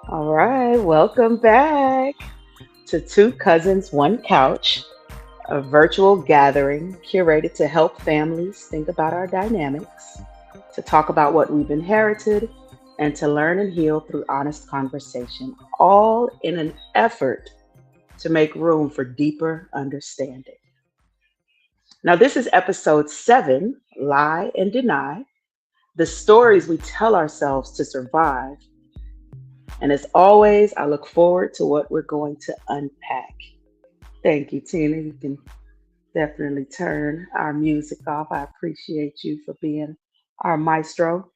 All right, welcome back to Two Cousins, One Couch, a virtual gathering curated to help families think about our dynamics, to talk about what we've inherited, and to learn and heal through honest conversation, all in an effort to make room for deeper understanding. Now, this is episode 7, Lie and Deny, the stories we tell ourselves to survive. And as always, I look forward to what we're going to unpack. Thank you, Tina. You can definitely turn our music off. I appreciate you for being our maestro.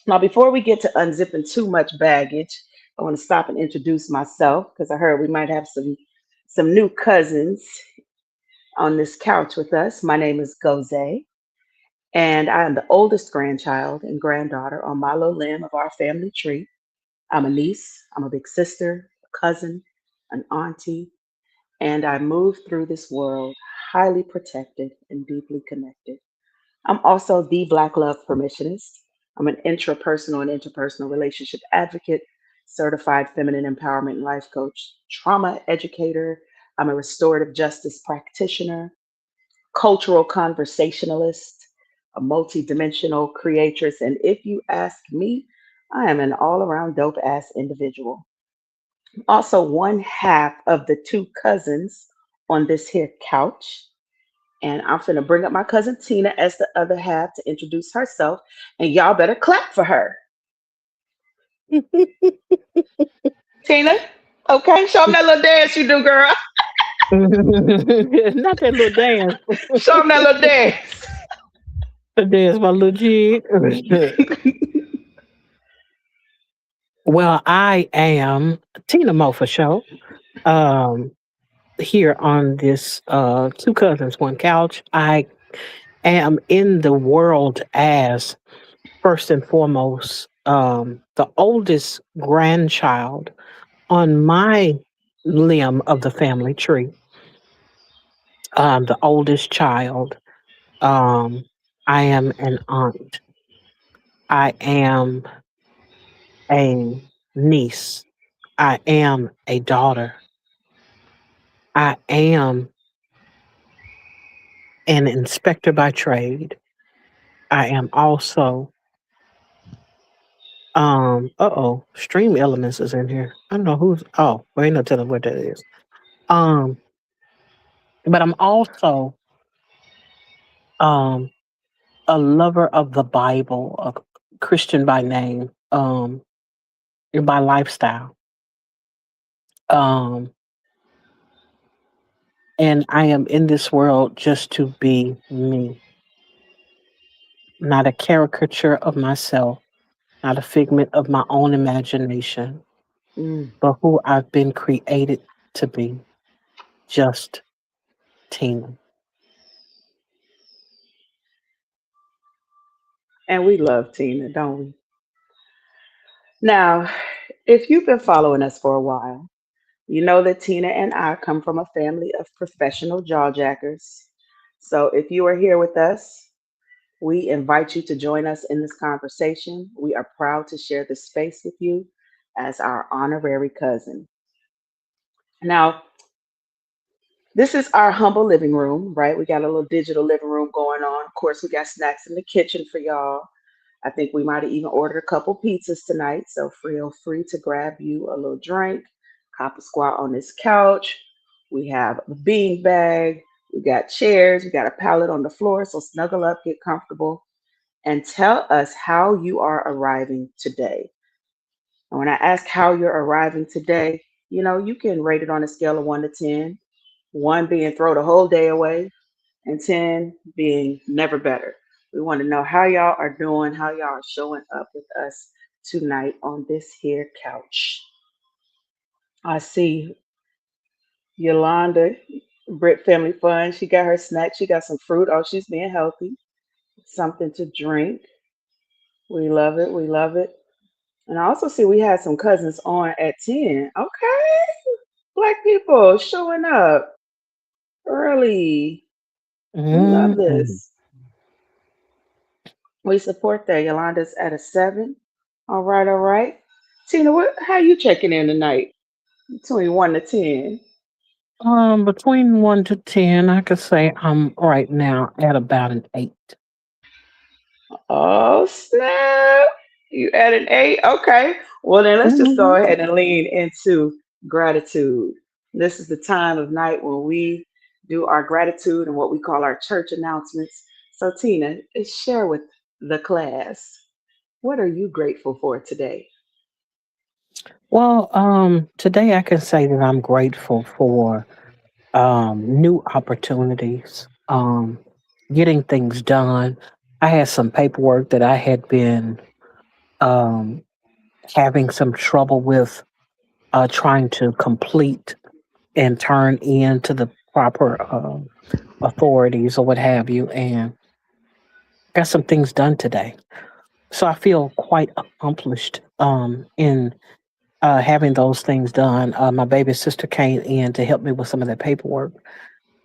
Now, before we get to unzipping too much baggage, I want to stop and introduce myself because I heard we might have some new cousins on this couch with us. My name is Goze, and I am the oldest grandchild and granddaughter on my little limb of our family tree. I'm a niece, I'm a big sister, a cousin, an auntie, and I move through this world highly protected and deeply connected. I'm also the Black Love Permissionist. I'm an intrapersonal and interpersonal relationship advocate, certified feminine empowerment and life coach, trauma educator. I'm a restorative justice practitioner, cultural conversationalist, a multidimensional creatress, and if you ask me, I am an all around dope ass individual. Also, one half of the two cousins on this here couch. And I'm finna bring up my cousin Tina as the other half to introduce herself. And y'all better clap for her. Tina, okay? Show them that little dance you do, girl. Not that little dance. Show them that little dance. Dance, my little jig. Well, I am Tina Mo for show. Um, Here on this Two Cousins, One Couch. I am in the world as first and foremost the oldest grandchild on my limb of the family tree. The oldest child. Um, I am an aunt. I am a niece. I am a daughter. I am an inspector by trade. I am also Stream Elements is in here. I don't know who's well ain't no telling what that is. Um but I'm also um a lover of the Bible, a Christian by name, by lifestyle. Um and I am in this world just to be me, not a caricature of myself, not a figment of my own imagination, Mm. but who I've been created to be, just Tina. And we love Tina, don't we? Now, if you've been following us for a while, you know that Tina and I come from a family of professional jawjackers. So if you are here with us, we invite you to join us in this conversation. We are proud to share this space with you as our honorary cousin. Now, this is our humble living room, right? We got a little digital living room going on. Of course, we got snacks in the kitchen for y'all. I think we might have even ordered a couple pizzas tonight, so feel free to grab you a little drink, cop a squat on this couch. We have a bean bag, we got chairs, we got a pallet on the floor, so snuggle up, get comfortable, and tell us how you are arriving today. And when I ask how you're arriving today, you can rate it on a scale of 1 to 10, 1 being throw the whole day away, and 10 being never better. We want to know how y'all are doing, how y'all are showing up with us tonight on this here couch. I see Yolanda, Brit Family Fun. She got her snack. She got some fruit. Oh, she's being healthy. Something to drink. We love it. We love it. And I also see we had some cousins on at 10. Okay. Black people showing up early. We love Mm-mm. this. We support that. Yolanda's at a 7. All right, all right. Tina, how you checking in tonight? Between 1 to 10. Between 1 to 10, I could say I'm right now at about an 8. Oh, snap. You at an 8? Okay. Well, then let's just go Mhm. ahead and lean into gratitude. This is the time of night when we do our gratitude and what we call our church announcements. So, Tina, share with the class, what are you grateful for today? Well, today I can say that I'm grateful for new opportunities, getting things done. I had some paperwork that I had been um, having some trouble with trying to complete and turn in to the proper authorities or what have you, and got some things done today. So I feel quite accomplished in having those things done. My baby sister came in to help me with some of that paperwork,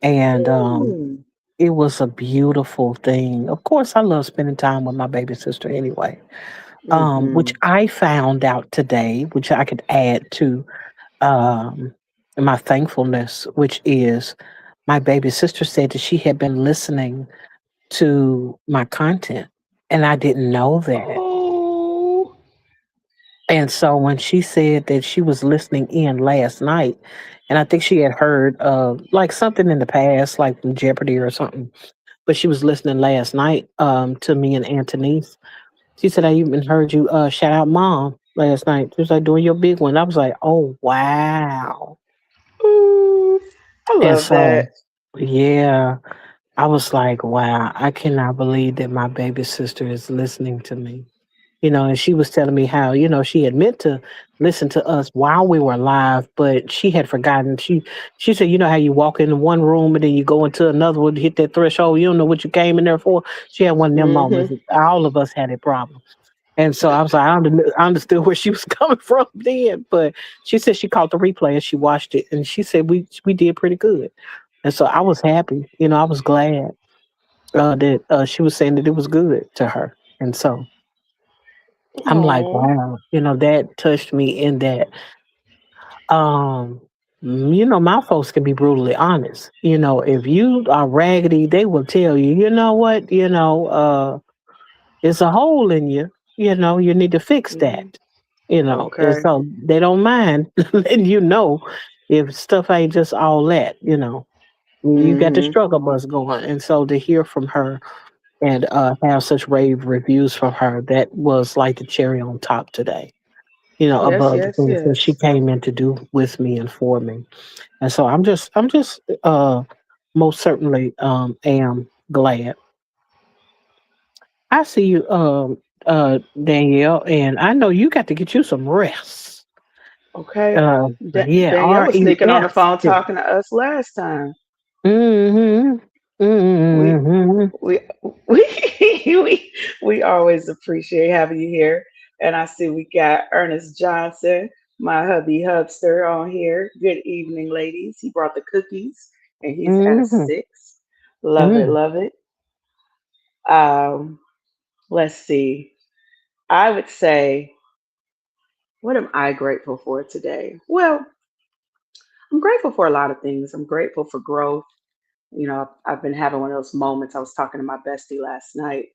and Mm, it was a beautiful thing. Of course, I love spending time with my baby sister anyway. Which mm-hmm. I found out today, which I could add to um, my thankfulness, which is my baby sister said that she had been listening to my content, and I didn't know that. Oh, And so when she said that she was listening in last night, and I think she had heard like something in the past, like from Jeopardy or something, but she was listening last night to me and Antonice. She said, I even heard you shout out mom last night. She was like doing your big one. I was like, oh wow. ooh, I And love so that. yeah, I was like, wow, I cannot believe that my baby sister is listening to me. And she was telling me how, she had meant to listen to us while we were live, but she had forgotten. She said, you know how you walk into one room and then you go into another one, hit that threshold, you don't know what you came in there for. She had one of them Mm-hmm. moments. All of us had a problem. And so I was like, I understood where she was coming from then, but she said she caught the replay and she watched it, and she said we did pretty good. And so I was happy, I was glad that she was saying that it was good to her. And so I'm like, Oh, wow, that touched me in that um my folks can be brutally honest. If you are raggedy, they will tell you, you know what, it's a hole in you, you need to fix mm-hmm. that. And Okay. so they don't mind letting you know if stuff ain't just all that, you got the Mm-hmm. struggle bus going. And so to hear from her and have such rave reviews from her, that was like the cherry on top today, Yes, above the yes, things that she yes. came in to do with me and for me. And so I'm just most certainly am glad. I see you, Danielle, and I know you got to get you some rest. Okay. Yeah, Danielle was sneaking on the REST. phone talking to us last time. Mm-hmm. We Mm-hmm. we we always appreciate having you here. And I see we got Ernest Johnson, my hubby hubster, on here. Good evening, ladies. He brought the cookies and he's at a Mm-hmm. 6. Love it, Mm. love it. Um, let's see. I would say, what am I grateful for today? Well, I'm grateful for a lot of things. I'm grateful for growth. I've been having one of those moments. I was talking to my bestie last night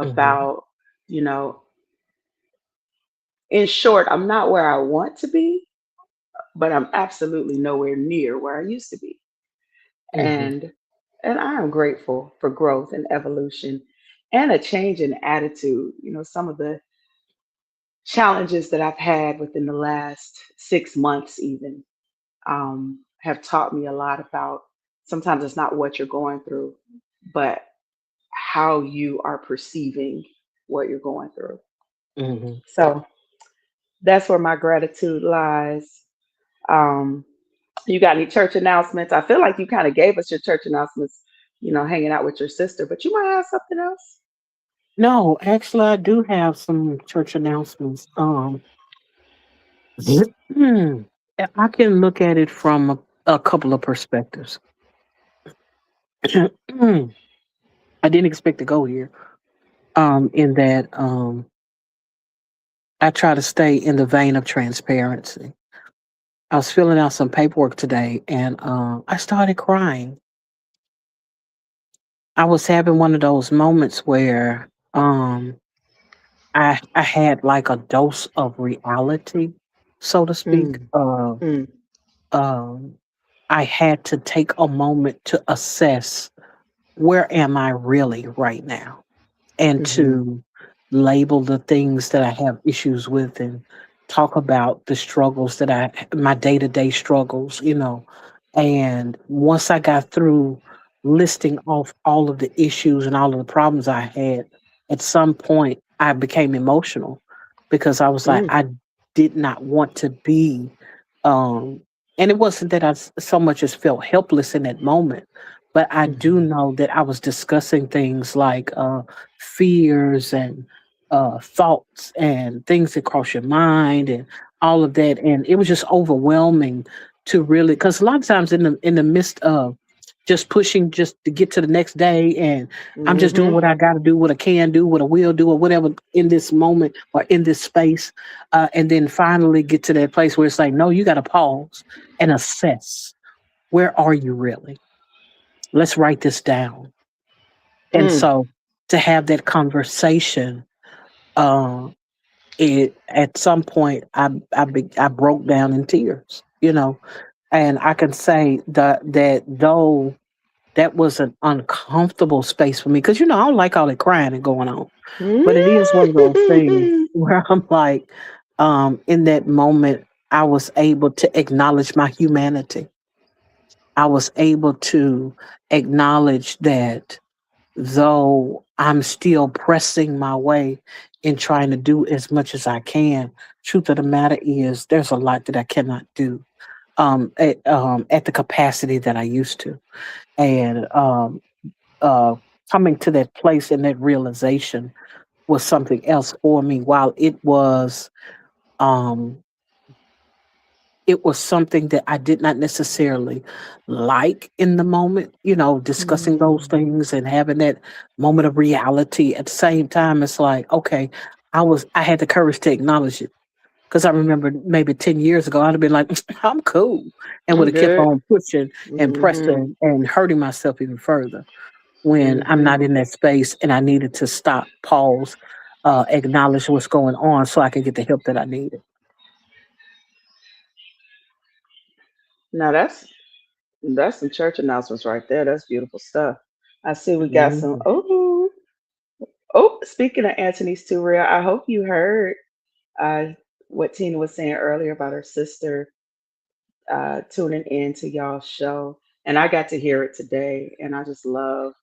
Mhm. about, you know, in short, I'm not where I want to be, but I'm absolutely nowhere near where I used to be. Mhm. And and I am grateful for growth and evolution and a change in attitude. Some of the challenges that I've had within the last 6 months even have taught me a lot about sometimes it's not what you're going through, but how you are perceiving what you're going through. Mhm. So that's where my gratitude lies. Um, you got any church announcements? I feel like you kind of gave us your church announcements, hanging out with your sister, but you might have something else. No, actually, I do have some church announcements. I can look at it from a couple of perspectives. I didn't expect to go here. In that, I try to stay in the vein of transparency. I was filling out some paperwork today and I started crying. I was having one of those moments where I had like a dose of reality, so to speak. Mm, mm, Um, I had to take a moment to assess where am I really right now, and mm-hmm, to label the things that I have issues with and talk about the struggles that my day to day struggles, you know. And once I got through listing off all of the issues and all of the problems I had, at some point I became emotional because I was like, mm, I did not want to be, um, and it wasn't that so much as felt helpless in that moment, but I do mm-hmm, know that I was discussing things like, fears and thoughts and things that cross your mind and all of that, and it was just overwhelming to really, because a lot of times in the midst of just pushing just to get to the next day, and I'm just doing mm-hmm, what I got to do, what I can do, what I will do, or whatever in this moment or in this space, and then finally get to that place where it's like, no, you got to pause and assess, where are you really? Let's write this down. And mm, so to have that conversation, uh, it at some point I broke down in tears, you know, and I can say that though that was an uncomfortable space for me, because I don't like all that crying and going on, but it is one of those things mm. where I'm like, in that moment, I was able to acknowledge my humanity. I was able to acknowledge that though I'm still pressing my way in trying to do as much as I can, truth of the matter is there's a lot that I cannot do at the capacity that I used to. And uh, coming to that place and that realization was something else for me. While um, it was something that I did not necessarily like in the moment, discussing those Mm. things and having that moment of reality. At the same time, it's like, okay, I had the courage to acknowledge it. Because I remember maybe 10 years ago, I'd have been like, I'm cool. And would I'm have kept good. on pushing and Mm-hmm. pressing and hurting myself even further when I'm Mm-hmm. not in that space and I needed to stop, pause, acknowledge what's going on so I could get the help that I needed. Now that's some church announcements right there. That's beautiful stuff. I see we got some. Mhm. Oh, speaking of Anthony's too real, I hope you heard uh, what Tina was saying earlier about her sister tuning in to y'all's show, and I got to hear it today, and I just love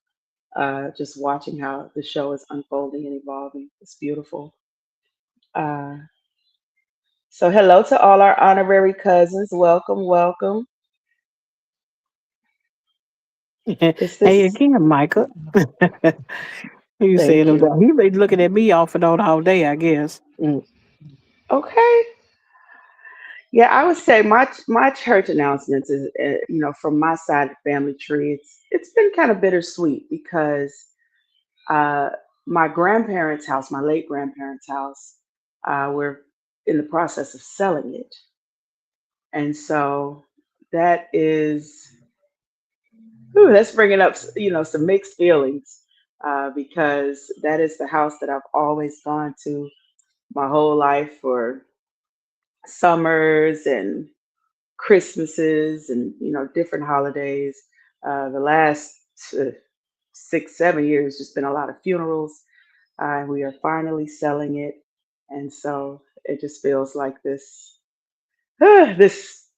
just watching how the show is unfolding and evolving. It's beautiful. Uh, so, hello to all our honorary cousins. Welcome, welcome. Is Hey this? again, Micah. You said Thank him you. that. He been looking at me off and on all day, I guess. Mm. Okay. Yeah, I would say my church announcements is from my side of the family tree. It's been kind of bittersweet because uh, my grandparents' house, my late grandparents' house, we're in the process of selling it, and so that is that's bringing up some mixed feelings because that is the house that I've always gone to my whole life for summers and Christmases and different holidays. The last uh, 6, 7 years, just been a lot of funerals. We are finally selling it, and so it just feels like this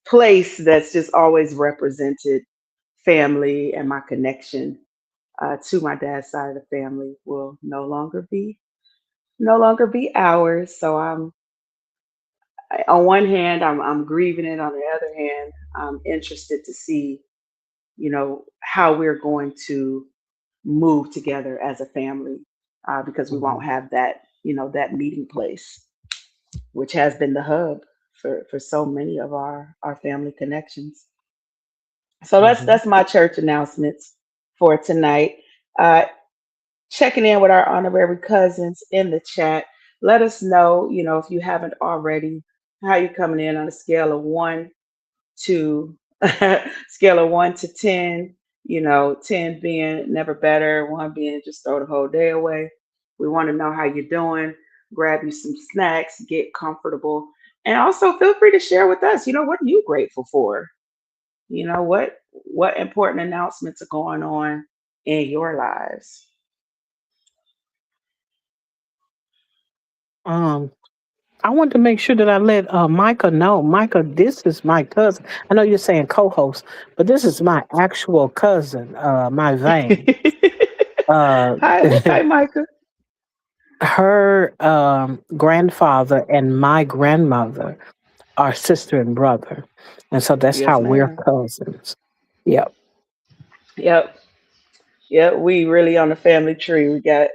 place that's just always represented family, and my connection to my dad's side of the family will no longer be ours. So on one hand, I'm grieving it. On the other hand, I'm interested to see how we're going to move together as a family because we won't Mhm. have that meeting place, which has been the hub for so many of our family connections. So that's Mhm. that's my church announcements for tonight. Uh, Checking in with our honorary cousins in the chat. let us know, if you haven't already, how you coming in on a scale of one to scale of 1 to 10, 10 being never better, one being just throw the whole day away. We want to know how you're doing. Grab you some snacks, get comfortable, and also feel free to share with us. What are you grateful for? What important announcements are going on in your lives? Um, I want to make sure that I let Micah know. Micah, this is my cousin. I know you're saying co-host, but this is my actual cousin, my vein. Uh, Hi, Micah. her grandfather and my grandmother are sister and brother, and so that's Yes, how we're ma'am. cousins. Yep. Yep. Yep. We really on the family tree. We got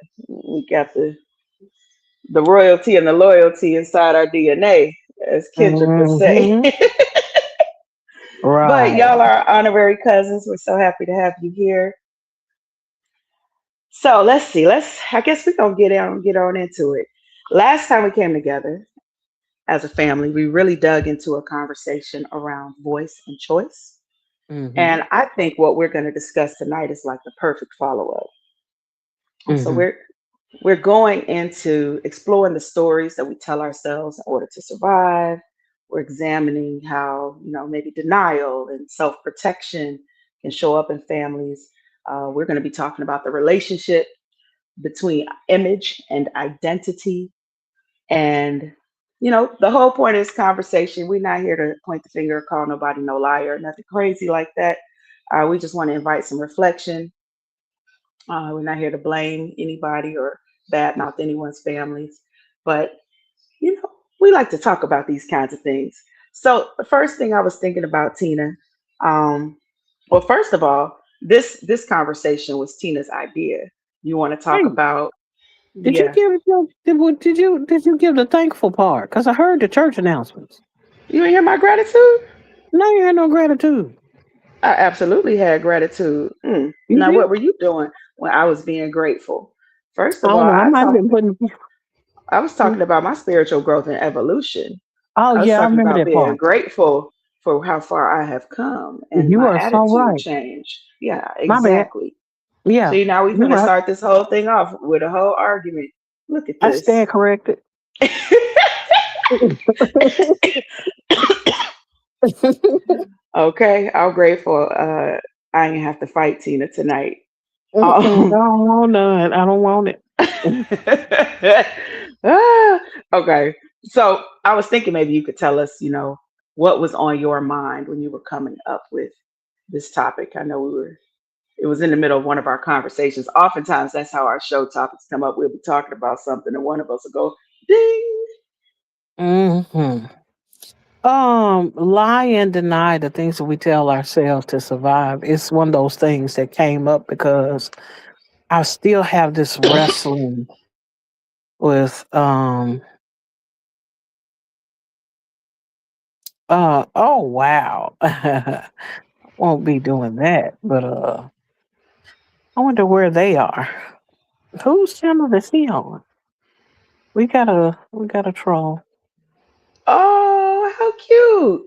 the royalty and the loyalty inside our DNA, as Kendrick would say. Hmm. But Right. y'all are honorary cousins. We're so happy to have you here. So let's see. I guess we're gonna get on into it. Last time we came together as a family, we really dug into a conversation around voice and choice. Hmm. And I think what we're going to discuss tonight is like the perfect follow up. So Hmm. we're going into exploring the stories that we tell ourselves in order to survive. We're examining how, maybe denial and self protection can show up in families. We're going to be talking about the relationship between image and identity. And, the whole point of this conversation, we're not here to point the finger, call nobody no liar, nothing crazy like that. We just want to invite some reflection. We're not here to blame anybody or badmouth anyone's families, but you know, we like to talk about these kinds of things. So the first thing I was thinking about, Tina, um, well, first of all, this conversation was Tina's idea. You want to talk Hey, about, did you yeah? give did you give the thankful part? Because I heard the church announcements. You want to hear my gratitude? No, you had no gratitude. I absolutely had gratitude. You Now, did? what were you doing when I was being grateful? First I of all, don't know. I might have been putting. I was talking about my spiritual growth and evolution. Oh I was yeah, I talking remember about that being part. grateful for how far I have come and You my are so attitude right. change. Yeah, My bad. exactly. Yeah, See, now we're you're going to right. start this whole thing off with a whole argument. Look at I this. stand corrected. Okay, I'm grateful. I ain't have to fight Tina tonight. I Um, don't want none. I don't want it. Ah, okay. So I was thinking maybe you could tell us, what was on your mind when you were coming up with this topic. I know it was in the middle of one of our conversations. Oftentimes that's how our show topics come up. We'll be talking about something and one of us will go, ding. Hmm. Lie and deny the things that we tell ourselves to survive. It's one of those things that came up because I still have this wrestling with oh wow. Won't be doing that, but I wonder where they are. Whose channel is he on? We got a troll. Oh, how cute.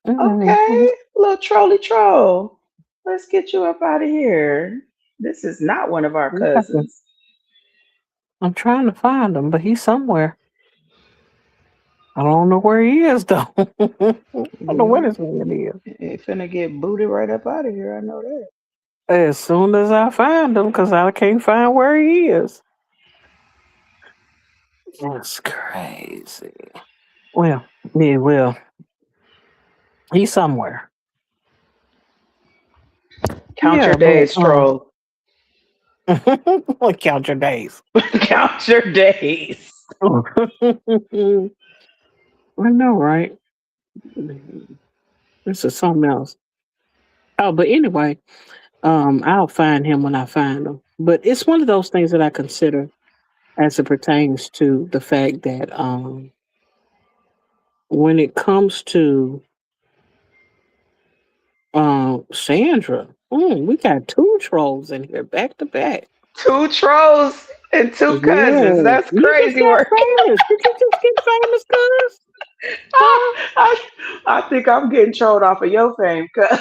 Hmm. Okay, little trolly troll. Let's get you up out of here. This is not one of our cousins. I'm trying to find him, but he's somewhere. I don't know where he is though. I don't know where Yeah, this man is. it finna get booted right up out of here. I know that. As soon as I find him, because I can't find where he is. That's crazy. Well, yeah, well, he's somewhere. Count your Yeah, but days, troll. count your days. Count your days. I know, right? This is something else. Oh, but anyway, I'll find him when I find him. But it's one of those things that I consider as it pertains to the fact that when it comes to Sandra, we got two trolls in here back to back. Two trolls and two cousins. Yeah, That's you just crazy got work. famous. Did you just get famous, cuz? Huh? I, I think I'm getting trolled off of your fame, cuz.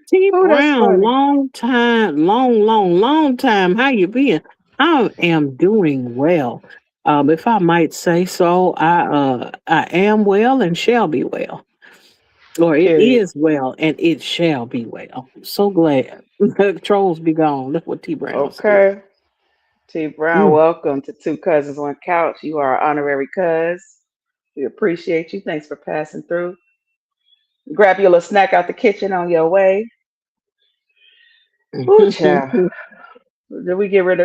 T Oh, that's Brown, funny. long time, long time. How you been? I am doing well. If I might say so, I am well and shall be well. Or it Period. is well and it shall be well. So glad. Trolls be gone. That's what T Brown said. Okay. T Brown, Mm. welcome to Two Cousins, One Couch. You are our honorary cuz. We appreciate you. Thanks for passing through. Grab your little snack out the kitchen on your way. Ooh, child. Did we get rid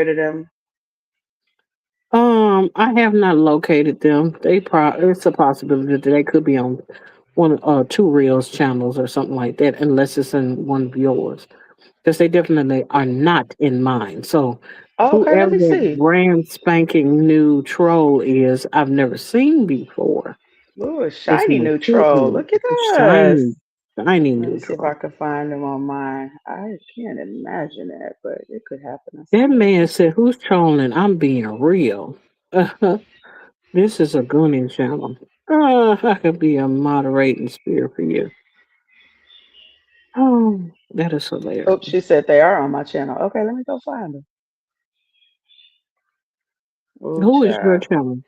of them? I have not located them. It's a possibility that they could be on one two reels channels or something like that, unless it's in one of yours. Because they definitely are not in mine. So Oh, okay, let whoever me that see. brand spanking new troll is, I've never seen before. Ooh, a It's shiny my new troll. children. Look at us. Shiny, shiny Let me new see if I troll. can find them on mine. I can't imagine that, but it could happen, I That suppose. man said, "Who's trolling? I'm being real." This is a gooning channel. I could be a moderating spirit for you. Oh, that is Oops, she hilarious. said they are on my channel. Okay, let me go find them. Oh, Who is your child. channel?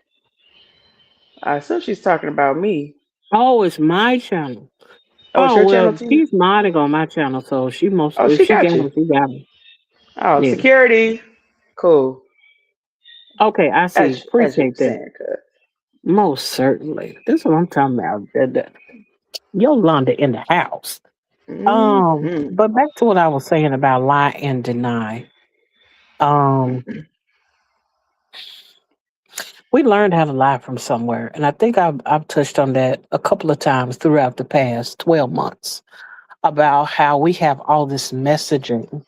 I assume she's talking about me. Oh, it's my channel. Oh, it's Oh your well, channel too? she's modding on my channel, so she most Oh, if she she got got you. them, she got them. Oh, Yeah. security. Cool. Okay, I see. As you were Appreciate that. saying, cuz. Most certainly. This is what I'm talking about. Yolanda in the house. Mm-hmm. But back to what I was saying about lie and deny. Um, we learned how to lie from somewhere, and I think I've touched on that a couple of times throughout the past 12 months about how we have all this messaging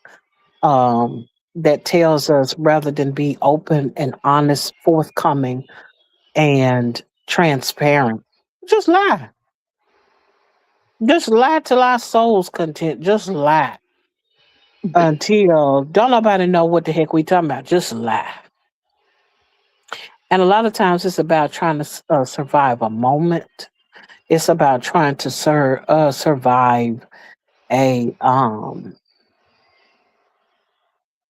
that tells us rather than be open and honest, forthcoming, and transparent, just lie. Just lie till our soul's content. Just lie until don't nobody know what the heck we talking about. Just lie. And a lot of times it's about trying to survive a moment. It's about trying to survive a um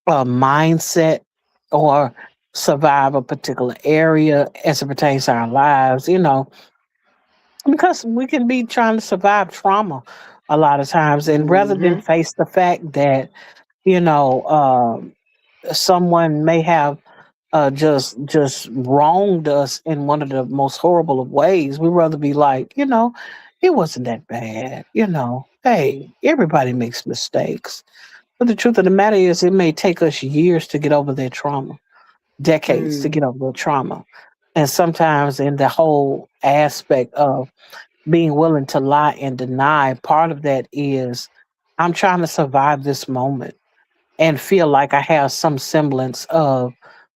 a mindset or survive a particular area as it pertains to our lives. Because we can be trying to survive trauma a lot of times, and rather than Mm-hmm. face the fact that you know someone may have just wronged us in one of the most horrible of ways. We'd rather be like, it wasn't that bad. Hey, everybody makes mistakes. But the truth of the matter is, it may take us years to get over that trauma, decades to Mm, get over the trauma. And sometimes, in the whole aspect of being willing to lie and deny, part of that is I'm trying to survive this moment and feel like I have some semblance of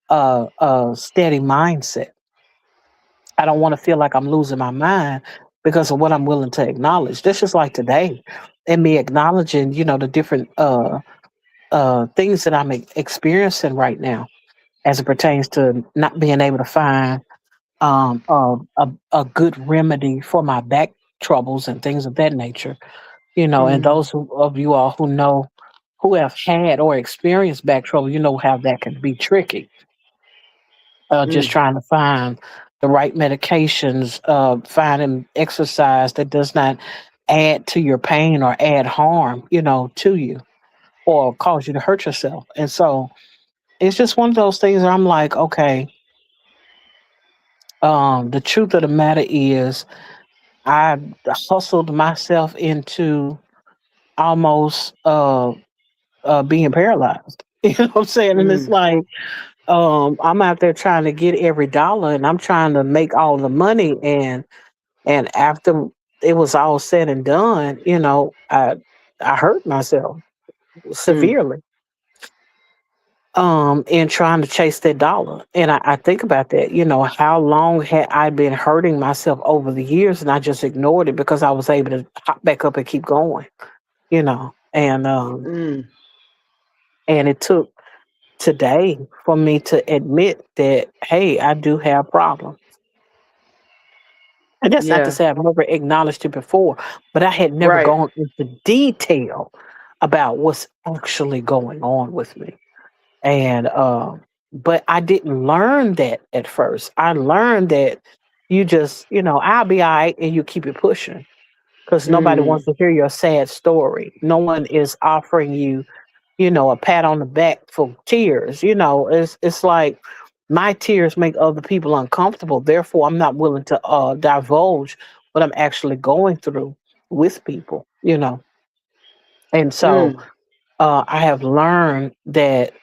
a steady mindset. I don't want to feel like I'm losing my mind because of what I'm willing to acknowledge. This is like today, and me acknowledging, the different things that I'm experiencing right now as it pertains to not being able to find a good remedy for my back troubles and things of that nature. And mm, of you all who have had or experienced back trouble, you know how that can be tricky. Just mm, trying to find the right medications, finding exercise that does not add to your pain or add harm, to you or cause you to hurt yourself. And so it's just one of those things where I'm like, okay, the truth of the matter is I hustled myself into almost being paralyzed. You know what I'm saying? And it's mm, like, I'm out there trying to get every dollar and I'm trying to make all the money. And after it was all said and done, I hurt myself mm, severely in trying to chase that dollar. And I think about that, how long had I been hurting myself over the years and I just ignored it because I was able to hop back up and keep going, you know. And Mm. and it took today for me to admit that, hey, I do have problems. And that's not to Yeah. say I've never acknowledged it before, but I had never Right. gone into detail about what's actually going on with me. And but I didn't learn that at first. I learned that you just, I'll be all right and you keep it pushing because nobody Mm. wants to hear your sad story. No one is offering you, a pat on the back for tears. It's like my tears make other people uncomfortable. Therefore, I'm not willing to divulge what I'm actually going through with people. And so Mm. I have learned that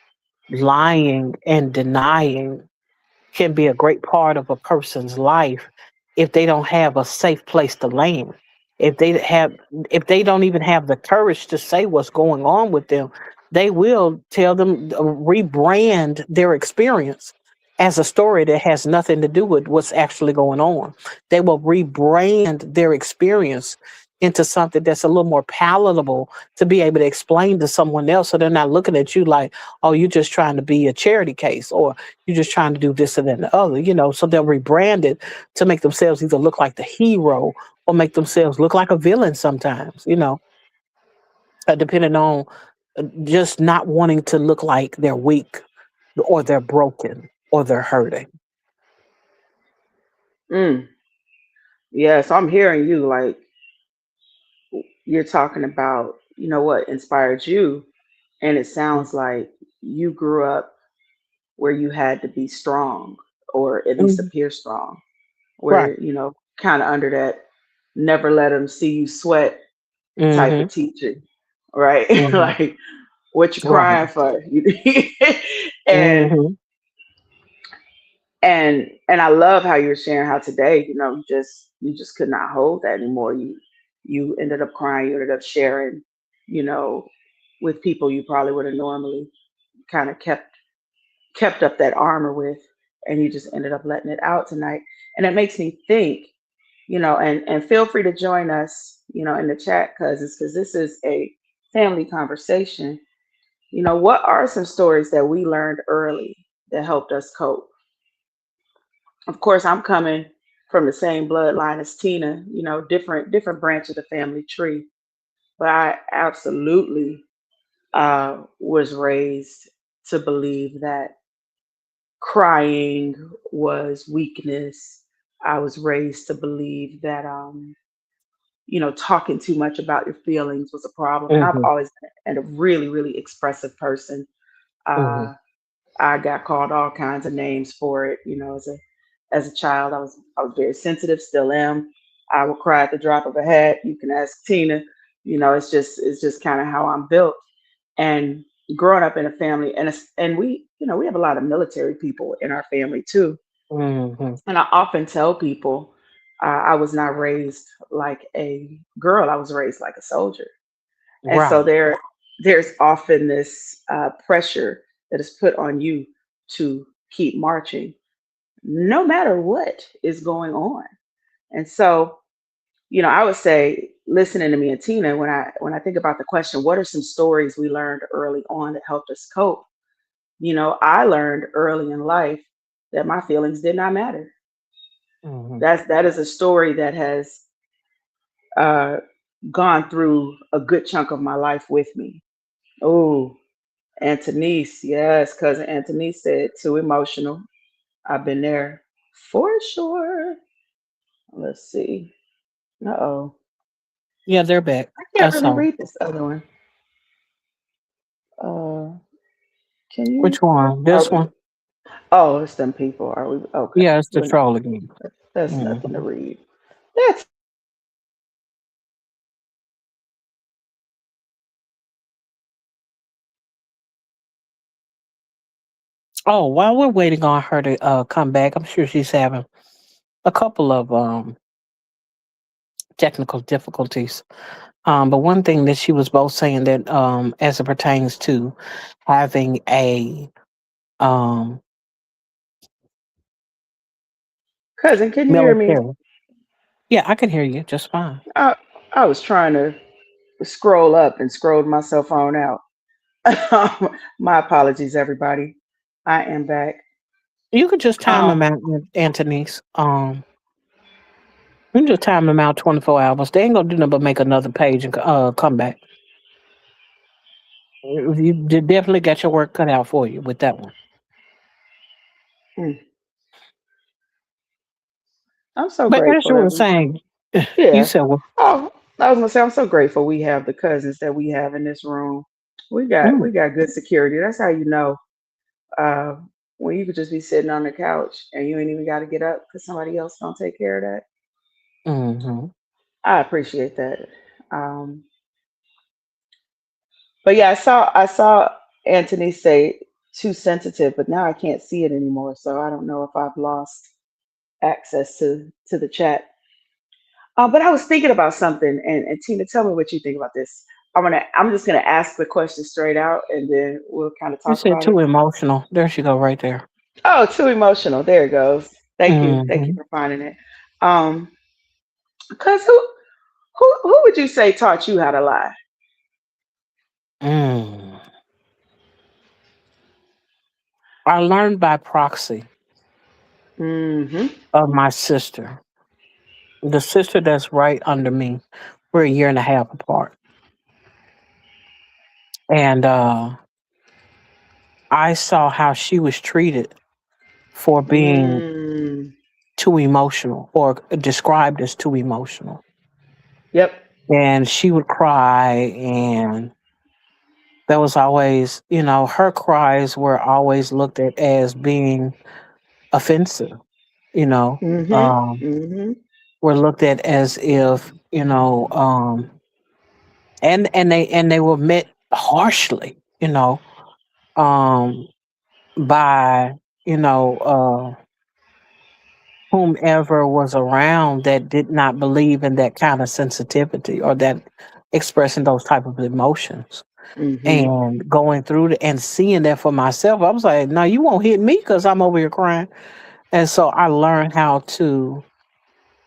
lying and denying can be a great part of a person's life if they don't have a safe place to land. If they have if they don't even have the courage to say what's going on with them, they will tell them rebrand their experience as a story that has nothing to do with what's actually going on. They will rebrand their experience into something that's a little more palatable to be able to explain to someone else so they're not looking at you like, oh, you're just trying to be a charity case or you're just trying to do this and then the other. So they'll rebrand it to make themselves either look like the hero or make themselves look like a villain sometimes, depending on just not wanting to look like they're weak or they're broken or they're hurting. Mm. Yeah. So I'm hearing you like you're talking about, what inspired you. And it sounds like you grew up where you had to be strong or at least Mhm. appear strong, Right. where, kind of under that never let them see you sweat type of Hmm. teaching, right? Hmm. Like, what you Right. crying for? and Hmm. and I love how you're sharing how today, you just could not hold that anymore. You ended up crying, you ended up sharing, you know, with people you probably would have normally kind of kept up that armor with, and you just ended up letting it out tonight. And it makes me think, and feel free to join us, in the chat, cousins, because this is a family conversation. What are some stories that we learned early that helped us cope? Of course, I'm coming from the same bloodline as Tina, different branch of the family tree, but I absolutely was raised to believe that crying was weakness. I was raised to believe that talking too much about your feelings was a problem. And I've Hmm. always been a really, really expressive person. Hmm. Uh, I got called all kinds of names for it. As a child, I was very sensitive, still am. I will cry at the drop of a hat. You can ask Tina. It's just kind of how I'm built. And growing up in a family, and we have a lot of military people in our family too. Hmm. And I often tell people I was not raised like a girl. I was raised like a soldier. And so Right. there's often this pressure that is put on you to keep marching, no matter what is going on. And so, I would say, listening to me and Tina, when I think about the question, what are some stories we learned early on that helped us cope? I learned early in life that my feelings did not matter. Hmm. That is a story that has uh, gone through a good chunk of my life with me. Oh, Antonice, yes, cousin Antonice said too emotional. I've been there for sure. Let's see. Uh-oh. Yeah, they're back. I can't I really saw 'em. read this other one. Can you? Which one? This Oh, one? oh, it's them people. Are we okay? Yeah, it's the We're not. troll again. That's nothing to Hmm. read. That's Oh, while we're waiting on her to come back, I'm sure she's having a couple of technical difficulties. But one thing that she was both saying that as it pertains to having a um, cousin. Can you hear me? military. Yeah, I can hear you just fine. I, I was trying to. scroll up and scrolled my cell phone out. My apologies, everybody. I am back. You could just time them Um, out, Anthony's. You can just time them out 24 hours. They ain't gonna do nothing but make another page and come back. Definitely got your work cut out for you with that one. mm, I'm so But as grateful you that were we, saying, you yeah. said, well, Oh, I was gonna say I'm so grateful we have the cousins that we have in this room. mm, We got good security. That's how you know uh, when you could just be sitting on the couch and you ain't even got to get up because somebody else gonna take care of that. hmm I appreciate that. Um, but yeah, I saw Anthony say too sensitive, but now I can't see it anymore. So I don't know if I've lost access to the chat. But I was thinking about something, and Tina, tell me what you think about this. I'm just gonna ask the question straight out, and then we'll kind of you talk said about it. too emotional. There she go, right there. Oh, too emotional. There it goes. Thank you hmm for finding it. Um, cause who would you say taught you how to lie? Mm. I learned by proxy Mm-hmm. of my sister, the sister that's right under me. We're a year and a half apart, and I saw how she was treated for being Mm. too emotional or described as too emotional. Yep. And she would cry, and that was always, her cries were always looked at as being offensive, you know, Mm-hmm. um, Mm-hmm. were looked at as if, and they were met harshly, um, by, you know, whomever was around that did not believe in that kind of sensitivity or that expressing those type of emotions. Mm-hmm. And going through and seeing that for myself, I was like, no, you won't hit me because I'm over here crying. And so I learned how to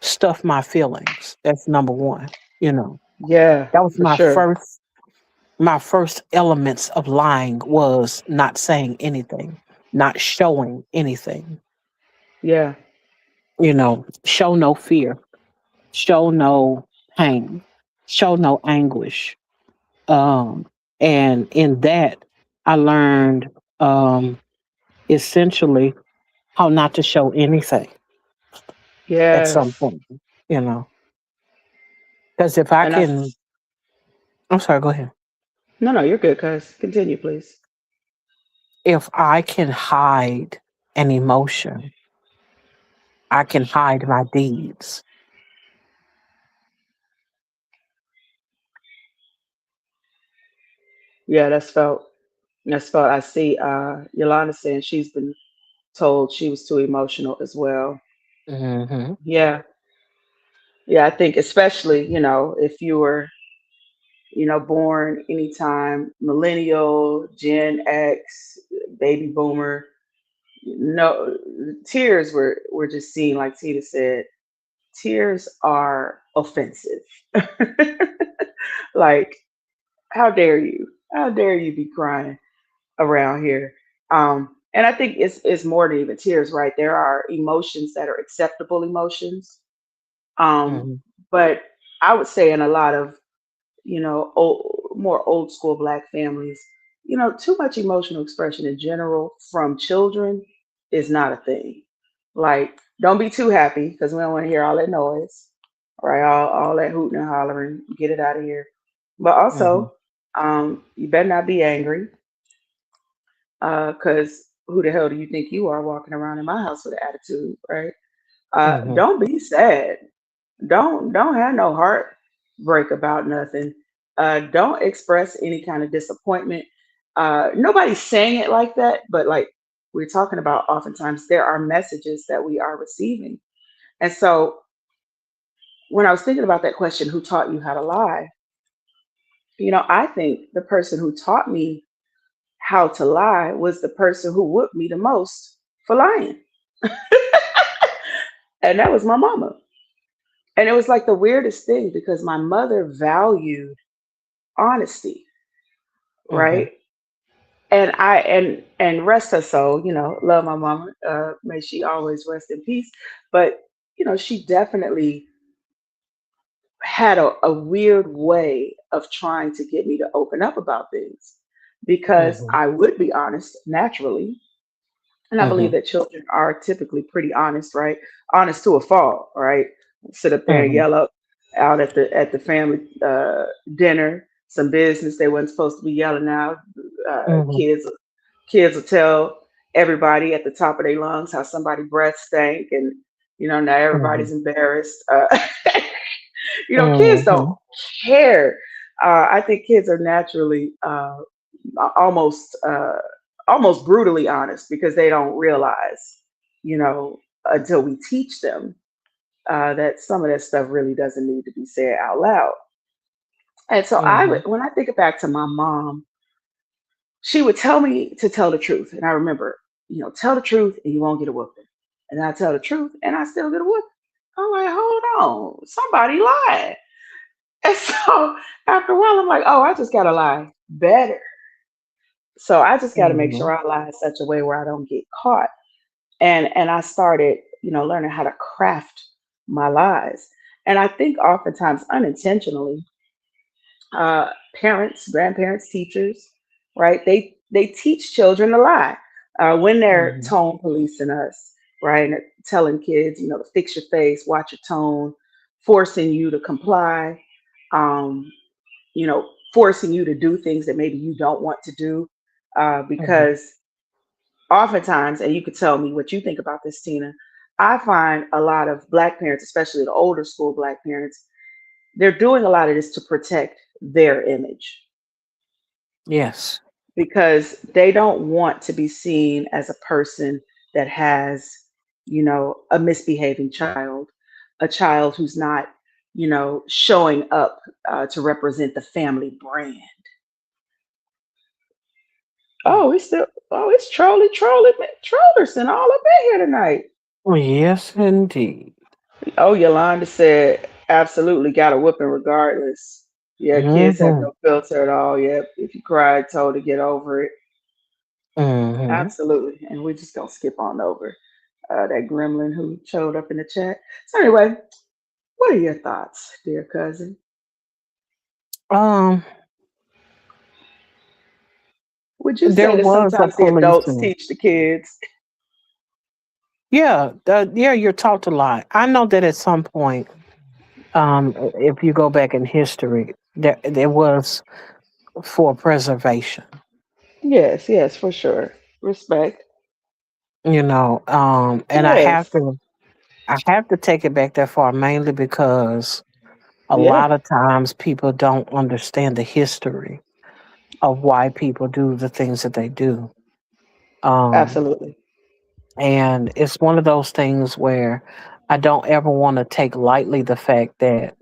stuff my feelings. That's number one. You know, Yeah, that was for sure. my first elements of lying was not saying anything, not showing anything. Yeah. Show no fear, show no pain, show no anguish. Um, and in that, I learned essentially how not to show anything at some Yes. point, you know. Because if I And can, that's I'm sorry, go ahead. no, no, you're good, cuz. Continue, please. If I can hide an emotion, I can hide my deeds. Yeah, that's felt. That's felt. I see Yolanda saying she's been told she was too emotional as well. hmm Yeah. Yeah, I think especially, if you were, born anytime millennial, Gen X, baby boomer, no tears were just seen, like Tina said, tears are offensive. Like, how dare you? How dare you be crying around here? And I think it's more than even tears, right? There are emotions that are acceptable emotions. Um, hmm but I would say in a lot of, more old school black families, too much emotional expression in general from children is not a thing. Like, don't be too happy because we don't want to hear all that noise, right? All that hooting and hollering, get it out of here. But hmm also, you better not be angry because who the hell do you think you are walking around in my house with an attitude, right? hmm Don't be sad. Don't have no heartbreak about nothing. Don't express any kind of disappointment. Nobody's saying it like that, but like we're talking about, oftentimes there are messages that we are receiving. And so when I was thinking about that question, who taught you how to lie? I think the person who taught me how to lie was the person who whooped me the most for lying. And that was my mama. And it was like the weirdest thing because my mother valued honesty, Mm-hmm. right? And rest her soul, love my mama. May she always rest in peace. But she definitely had a weird way of trying to get me to open up about things because Mm-hmm. I would be honest naturally. And I believe Mm-hmm. that children are typically pretty honest, right? Honest to a fault, right? Sit up there and Mm-hmm. yell up out at the family dinner, some business they wasn't supposed to be yelling out. Uh, Mm-hmm. kids kids will tell everybody at the top of their lungs how somebody breath stank, and now Mm-hmm. everybody's embarrassed. Kids don't Mm-hmm. care. I think kids are naturally almost almost brutally honest because they don't realize, until we teach them that some of that stuff really doesn't need to be said out loud. And so Mm-hmm. when I think back to my mom, she would tell me to tell the truth, and I remember, tell the truth and you won't get a whooping. And I tell the truth and I still get a whooping. I'm like, hold on, somebody lied. And so after a while, I'm like, oh, I just gotta lie better. So I just got to make Mm-hmm. sure I lie in such a way where I don't get caught. And I started, learning how to craft my lies. And I think oftentimes unintentionally, parents, grandparents, teachers, right? They teach children to lie when they're Mm-hmm. tone policing us, right? And they're telling kids, to fix your face, watch your tone, forcing you to comply, um, forcing you to do things that maybe you don't want to do, Mm-hmm. because oftentimes, and you could tell me what you think about this, Tina, I find a lot of Black parents, especially the older school Black parents, they're doing a lot of this to protect their image Yes. because they don't want to be seen as a person that has, a misbehaving child, a child who's not, showing up to represent the family brand. It's Trollerson all up in here tonight. Yes, indeed. Oh, Yolanda said, absolutely got a whooping regardless. Yeah, kids have Mm-hmm. no filter at all. Yep. If you cried, told to get over it. Mm-hmm. Absolutely. And we're just going to skip on over that gremlin who showed up in the chat. So, anyway, what are your thoughts, dear cousin? Um, Would you there say that was a sometimes the adults policing. teach the kids? Yeah, yeah, you're taught to lie. I know that at some point, if you go back in history, there was for preservation. Yes, yes, for sure. Respect. And Yes. I have to take it back that far mainly because a Yeah, lot of times people don't understand the history of why people do the things that they do. Um, absolutely. and it's one of those things where I don't ever want to take lightly the fact that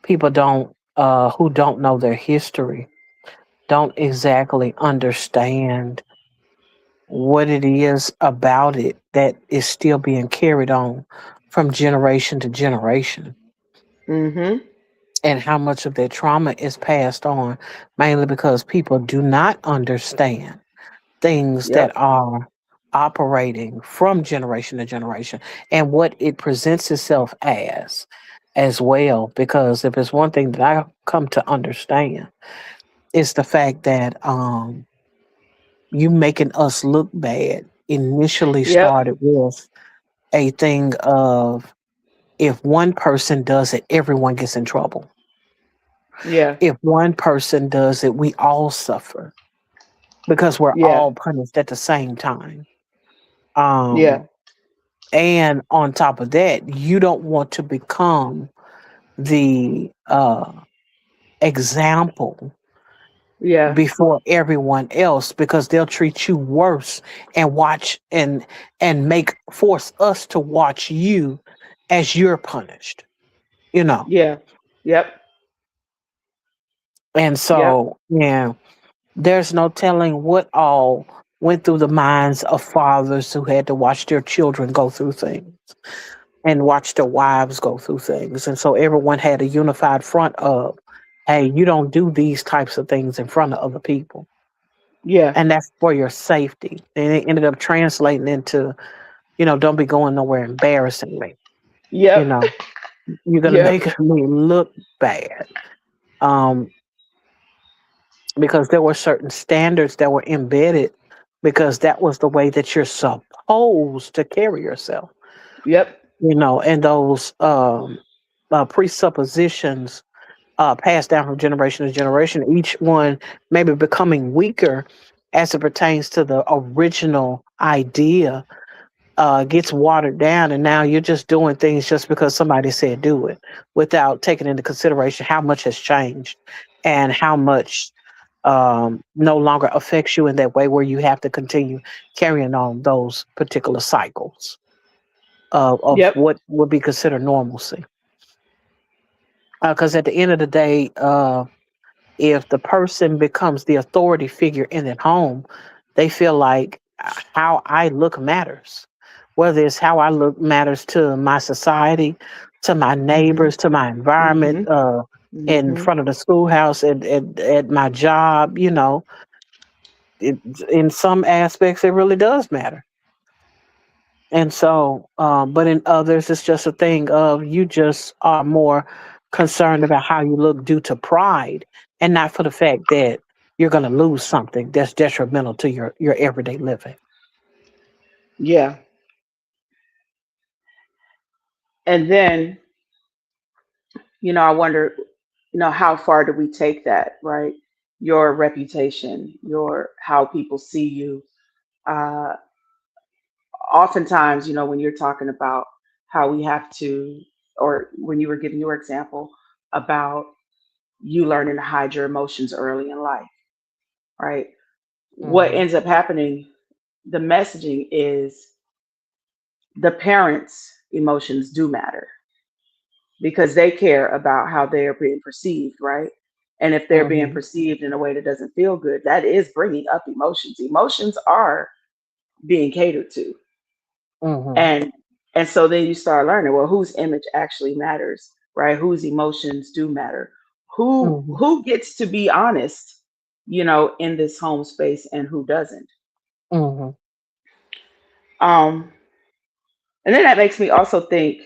people don't who don't know their history don't exactly understand what it is about it that is still being carried on from generation to generation, Mm-hmm. and how much of their trauma is passed on mainly because people do not understand things that Yep. are operating from generation to generation and what it presents itself as well. Because if it's one thing that I come to understand, it's the fact that you making us look bad initially Yep. started with a thing of, if one person does it, everyone gets in trouble. Yeah. If one person does it, we all suffer because we're Yeah. all punished at the same time. Yeah. Um, and on top of that, you don't want to become the example Yeah. before everyone else because they'll treat you worse and watch and make force us to watch you as you're punished, you know. Yeah. Yep. And Yep. so, yeah, there's no telling what all went through the minds of fathers who had to watch their children go through things and watch their wives go through things. And so everyone had a unified front of, hey, you don't do these types of things in front of other people. Yeah. And that's for your safety. And it ended up translating into, don't be going nowhere embarrassing me. You Yep. know, you're gonna Yep. make me look bad. Um, because there were certain standards that were embedded because that was the way that you're supposed to carry yourself. Yep. And those presuppositions passed down from generation to generation, each one maybe becoming weaker as it pertains to the original idea, gets watered down, and now you're just doing things just because somebody said do it, without taking into consideration how much has changed and how much no longer affects you in that way, where you have to continue carrying on those particular cycles of Yep. what would be considered normalcy. Because at the end of the day, if the person becomes the authority figure in that home, they feel like how I look matters. Whether it's how I look matters to my society, to my Mhm. neighbors, to my environment, Mhm. in Mhm. front of the schoolhouse, at my job, it, in some aspects, it really does matter. And so, but in others, it's just a thing of you just are more concerned about how you look due to pride, and not for the fact that you're going to lose something that's detrimental to your everyday living. Yeah. And then, I wonder, how far do we take that, right? Your reputation, your how people see you. Uh, Oftentimes, when you're talking about how we have to, or when you were giving your example about you learning to hide your emotions early in life, right? What Hmm. ends up happening, the messaging is the parents' emotions do matter because they care about how they're being perceived, right? And if they're being Hmm. perceived in a way that doesn't feel good, that is bringing up emotions. Emotions are being catered to. Hmm. And so then you start learning, well, whose image actually matters, right? Whose emotions do matter. Hmm. Who gets to be honest, in this home space, and who doesn't. Hmm. Um, and then that makes me also think,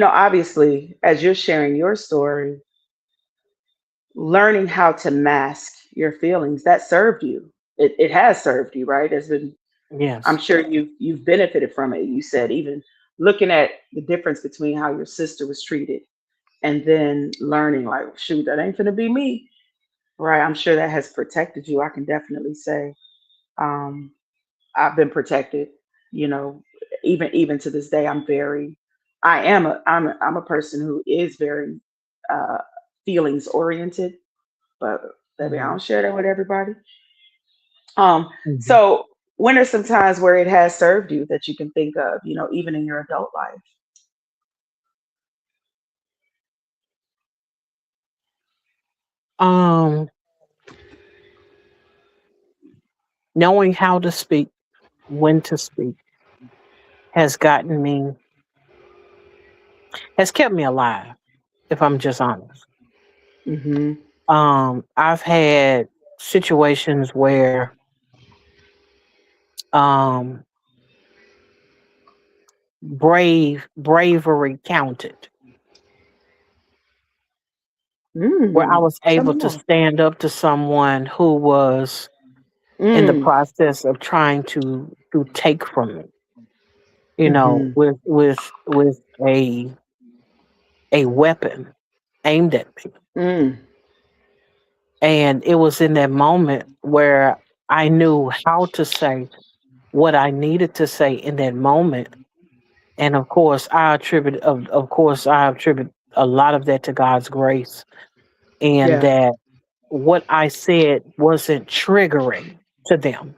obviously, as you're sharing your story, learning how to mask your feelings, that served you. It has served you, right? It's been, I'm Yes. sure you've benefited from it. You said even looking at the difference between how your sister was treated and then learning like, shoot, that ain't gonna be me, right? I'm sure that has protected you. I can definitely say, um, I've been protected. You know, even to this day, I'm a person who is very uh, feelings oriented, but baby, I Hmm. don't share that with everybody. Um, Hmm. so when are some times where it has served you that you can think of, even in your adult life? Um, Knowing how to speak, when to speak, has gotten me, has kept me alive. If I'm just honest, Hmm. I've had situations where um bravery counted, where I was Tell able me to more. stand up to someone who was in the Mm. process of trying to take from me, Hmm. with a weapon aimed at me. Mm. And it was in that moment where I knew how to say what I needed to say in that moment. And of course I attribute a lot of that to God's grace, and Yeah. that what I said wasn't triggering to them.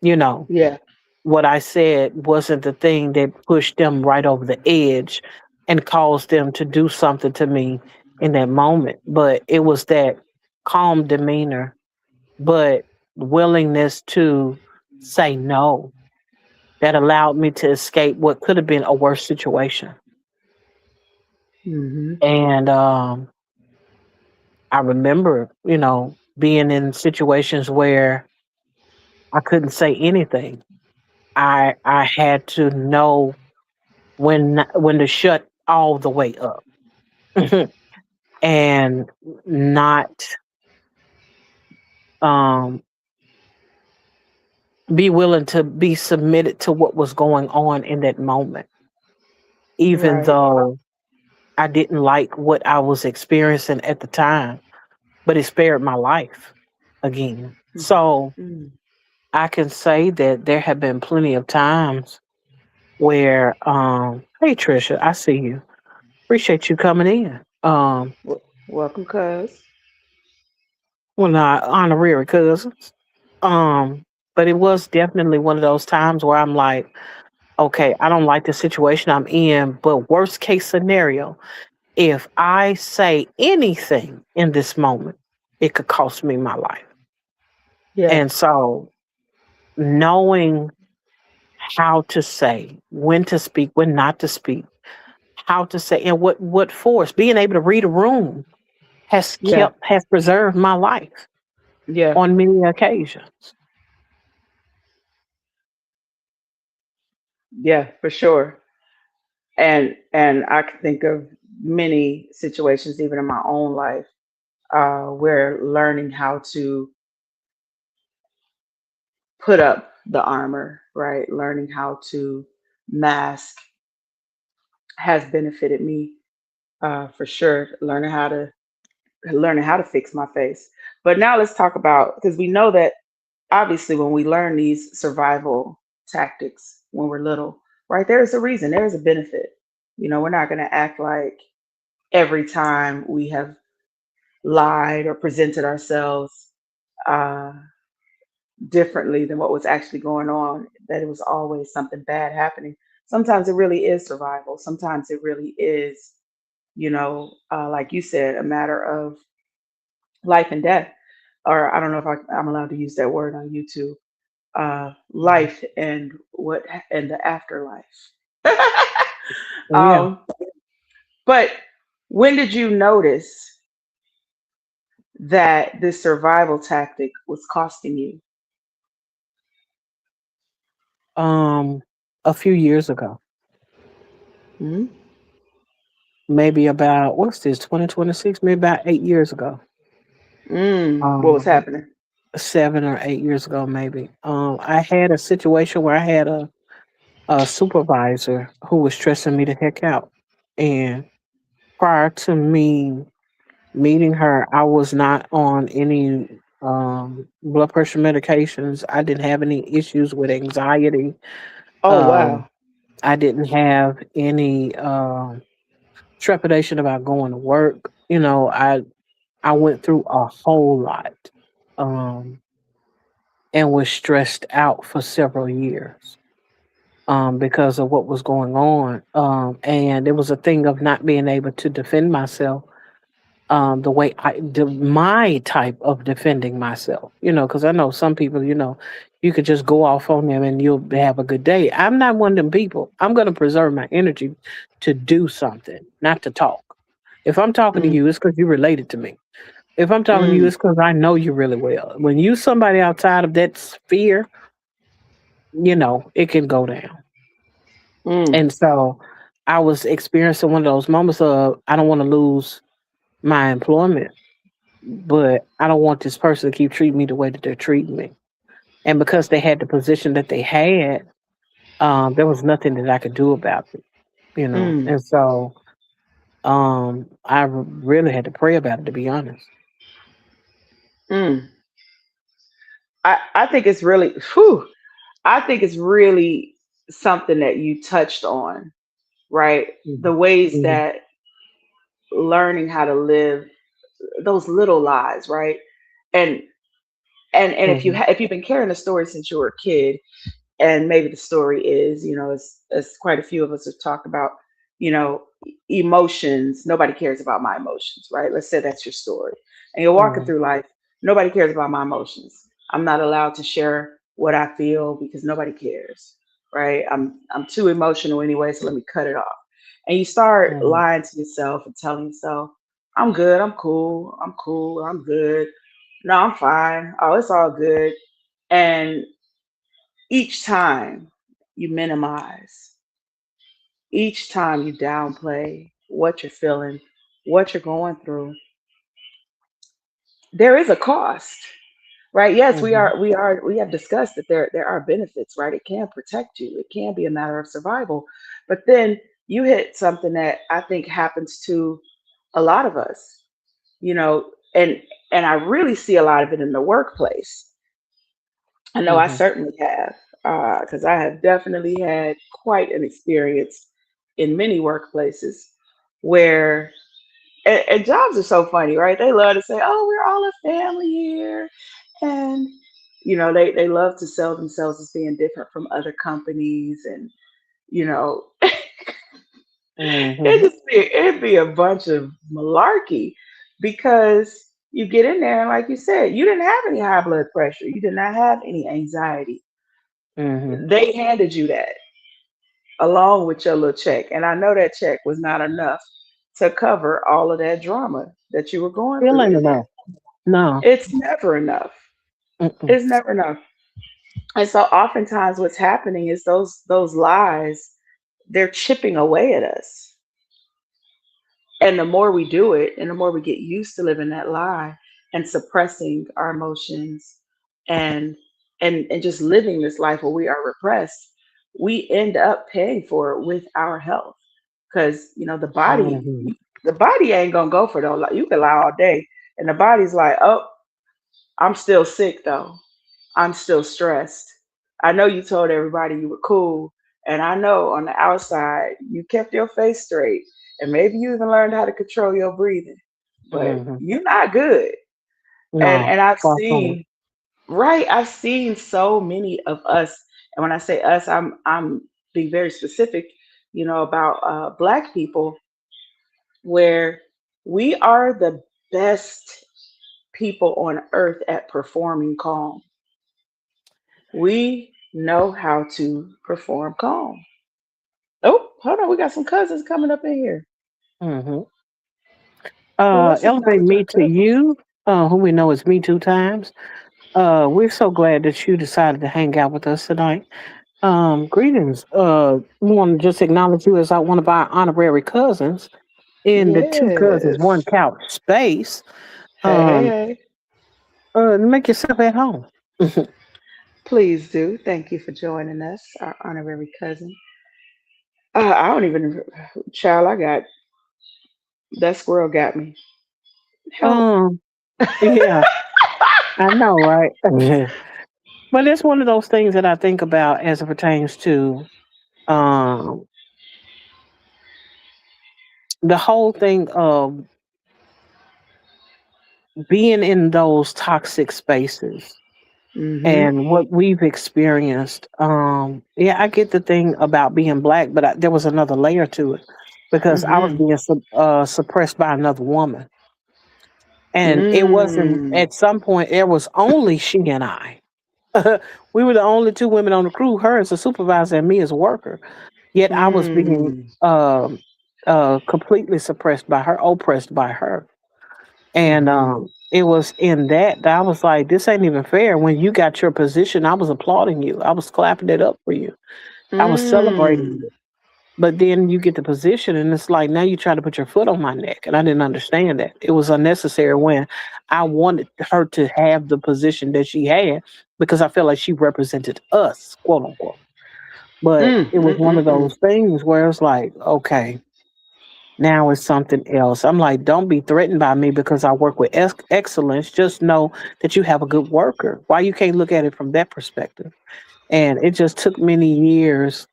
You know, Yeah. what I said wasn't the thing that pushed them right over the edge and caused them to do something to me in that moment. But it was that calm demeanor, but willingness to say no, that allowed me to escape what could have been a worse situation. Hmm. And I remember, being in situations where I couldn't say anything. I had to know when to shut all the way up and not um be willing to be submitted to what was going on in that moment, even Right. though I didn't like what I was experiencing at the time, but it spared my life again. So Mm. I can say that there have been plenty of times where, hey Trisha, I see you. Appreciate you coming in. Welcome, cuz. Well, not honorary cousins. Um, but it was definitely one of those times where I'm like, okay, I don't like the situation I'm in, but worst case scenario, if I say anything in this moment, it could cost me my life. Yeah. And so knowing how to say, when to speak, when not to speak, how to say, and what force, being able to read a room Yeah. has preserved my life Yeah. on many occasions. Yeah, for sure. And I can think of many situations, even in my own life, where learning how to put up the armor, right? Learning how to mask has benefited me, for sure. Learning how to fix my face. But now let's talk about, because we know that obviously when we learn these survival tactics when we're little, right? There's a reason. There's a benefit. We're not going to act like every time we have lied or presented ourselves uh, differently than what was actually going on, that it was always something bad happening. Sometimes it really is survival. Sometimes it really is, like you said, a matter of life and death. Or I don't know if I'm allowed to use that word on YouTube. Life and the afterlife. Yeah. um, but when did you notice that this survival tactic was costing you? Um, a few years ago, Mhm. maybe about what's this, 2026, maybe about 8 years ago. What was Um, happening? 7 or 8 years ago, maybe. I had a situation where I had a supervisor who was stressing me the heck out. And prior to me meeting her, I was not on any blood pressure medications. I didn't have any issues with anxiety. Oh, Um, wow. I didn't have any trepidation about going to work. I went through a whole lot, um, and was stressed out for several years, because of what was going on. And it was a thing of not being able to defend myself, the way my type of defending myself, because I know some people, you could just go off on them and you'll have a good day. I'm not one of them people. I'm going to preserve my energy to do something, not to talk. If I'm talking to Mm, you, it's because you related to me. If I'm talking to you, mm, it's because I know you really well. When you somebody outside of that sphere, it can go down. mm, And so I was experiencing one of those moments of I don't want to lose my employment, but I don't want this person to keep treating me the way that they're treating me. And because they had the position that they had, there was nothing that I could do about it. mm, And so really had to pray about it, to be honest. mm. I think it's really, whew, I think it's really something that you touched on, right? The Mhm. ways Mhm. that learning how to live those little lies, right? And and Mhm. if you've been carrying a story since you were a kid, and maybe the story is, as quite a few of us have talked about, emotions. Nobody cares about my emotions, right? Let's say that's your story, and you're walking Mhm. through life. Nobody cares about my emotions. I'm not allowed to share what I feel because nobody cares, right? I'm too emotional anyway, so let me cut it off. And you start Mhm. lying to yourself and telling yourself, I'm good. I'm cool. I'm cool. I'm good. No, I'm fine. Oh, it's all good. And each time you minimize, each time you downplay what you're feeling, what you're going through, there is a cost, right? Yes, Mhm. we have discussed that there are benefits, right? It can protect you. It can be a matter of survival. But then you hit something that I think happens to a lot of us, you know, and I really see a lot of it in the workplace. I know I Mhm. certainly have, because I have definitely had quite an experience in many workplaces where, and jobs are so funny, right? They love to say, "Oh, we're all a family here," and they love to sell themselves as being different from other companies, and you know, Mhm. it'd be a bunch of malarkey because you get in there and, like you said, you didn't have any high blood pressure, you did not have any anxiety. Mhm. They handed you that along with your little check. And I know that check was not enough to cover all of that drama that you were going Still through ain't in there. enough. No. It's never enough. Mm-mm. It's never enough. And so oftentimes what's happening is those lies, they're chipping away at us. And the more we do it, and the more we get used to living that lie and suppressing our emotions and and just living this life where we are repressed, we end up paying for it with our health. Because Mhm. the body ain't gonna go for those. Like, you can lie all day, and the body's like, "Oh, I'm still sick though. I'm still stressed. I know you told everybody you were cool, and I know on the outside you kept your face straight, and maybe you even learned how to control your breathing, but Mhm. you're not good." No. And I've Far from it. seen, right, I've seen so many of us, and when I say us, I'm being very specific, about Black people, where we are the best people on earth at performing calm. We know how to perform calm. Oh, hold on. We got some cousins coming up in here. Mhm. Well, let's Elevate acknowledge our me to cousins. you, who we know is me two times. We're so glad that you decided to hang out with us tonight. Greetings. We want to just acknowledge you as one of our honorary cousins in the two cousins, one Yes. couch space. Hey, hey, Um, hey. make yourself at home. Please do. Thank you for joining us, our honorary cousin. I don't even, child, that squirrel got me. Help. um, yeah, I know, right? But it's one of those things that I think about as it pertains to um, the whole thing of being in those toxic spaces Mm-hmm. and what we've experienced. Yeah, I get the thing about being black, but there was another layer to it because I was Mm-hmm. being suppressed by another woman. And it wasn't, Mm. at some point, there was only she and I. We were the only two women on the crew, her as a supervisor and me as a worker. Yet I was being Mm. completely suppressed by her, oppressed by her. And Mm-hmm. it was in that I was like, this ain't even fair. When you got your position, I was applauding you. I was clapping it up for you. I was celebrating Mm. you. But then you get the position, and it's like now you try to put your foot on my neck, and I didn't understand that it was unnecessary when I wanted her to have the position that she had because I felt like she represented us, quote unquote. But Mm. it was Mm. one Mm. of Mm. those things where it's like, okay, now it's something else. I'm like, don't be threatened by me because I work with excellence. Just know that you have a good worker. Why you can't look at it from that perspective? And it just took many years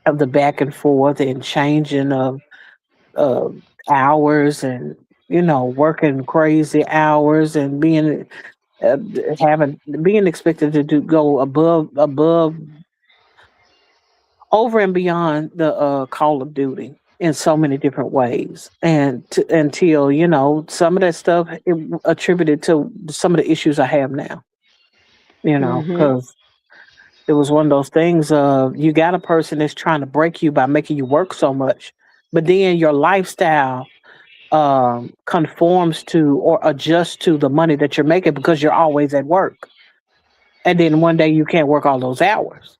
of the back and forth and changing uh, hours and working crazy hours and uh, having being expected to do go above over and beyond the call of duty in so many different ways and until some of that stuff attributed to some of the issues I have now, Mm-hmm. because it was one of those things of you got a person that's trying to break you by making you work so much, but then your lifestyle conforms to or adjusts to the money that you're making because you're always at work. And then one day you can't work all those hours.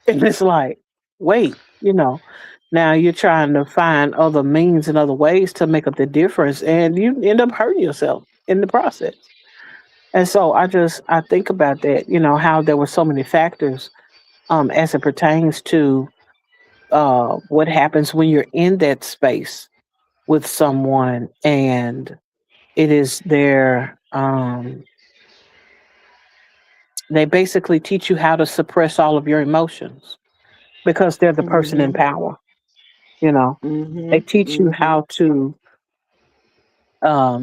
And it's like, wait, now you're trying to find other means and other ways to make up the difference, and you end up hurting yourself in the process. And so I think about that, how there were so many factors as it pertains to what happens when you're in that space with someone and it is their they basically teach you how to suppress all of your emotions because they're the person in Mhm. power. You know, they Mhm. teach you Mhm. how to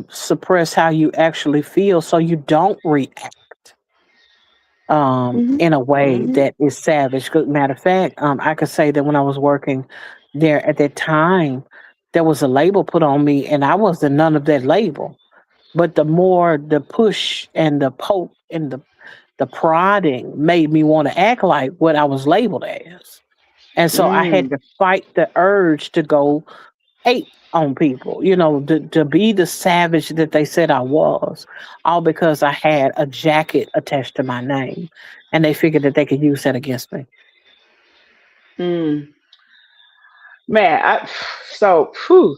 suppress how you actually feel so you don't react Mhm. in a way Mhm. that is savage. Good matter of fact, I could say that when I was working there at that time, there was a label put on me, and I wasn't none of that label. But the more the push and the poke and the prodding made me want to act like what I was labeled as. And so I had Mm. to fight the urge to go ape on people, to be the savage that they said I was, all because I had a jacket attached to my name. And they figured that they could use that against me. Mm. Man, so whew,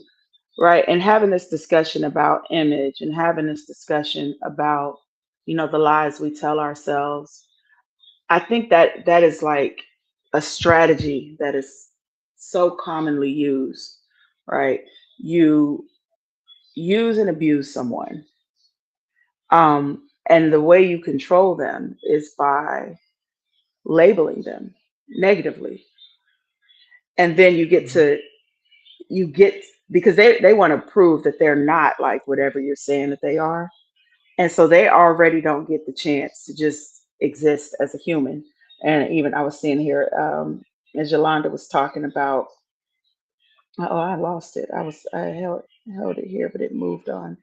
right, and having this discussion about image and having this discussion about the lies we tell ourselves. I think that that is like a strategy that is so commonly used, right? You use and abuse someone, and the way you control them is by labeling them negatively, and then Mhm. you get because they want to prove that they're not like whatever you're saying that they are. And so they already don't get the chance to just exist as a human. And even I was seeing here, as Yolanda was talking about, oh, I lost it. I held it here, but it moved on.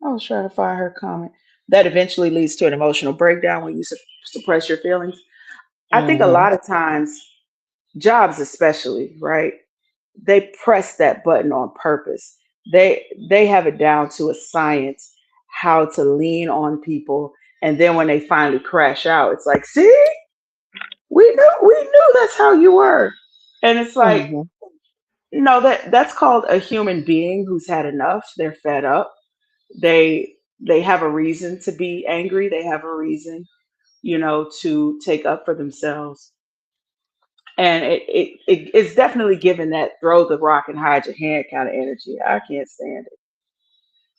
I was trying to find her comment. That eventually leads to an emotional breakdown when you suppress your feelings. I think a Mhm. lot of times, jobs especially, right? They press that button on purpose. They have it down to a science how to lean on people, and then when they finally crash out, it's like, see, we knew that's how you were, and it's like, Mhm. no, that's called a human being who's had enough. They're fed up. They have a reason to be angry. They have a reason, to take up for themselves. And it's definitely given that throw the rock and hide your hand kind of energy. I can't stand it.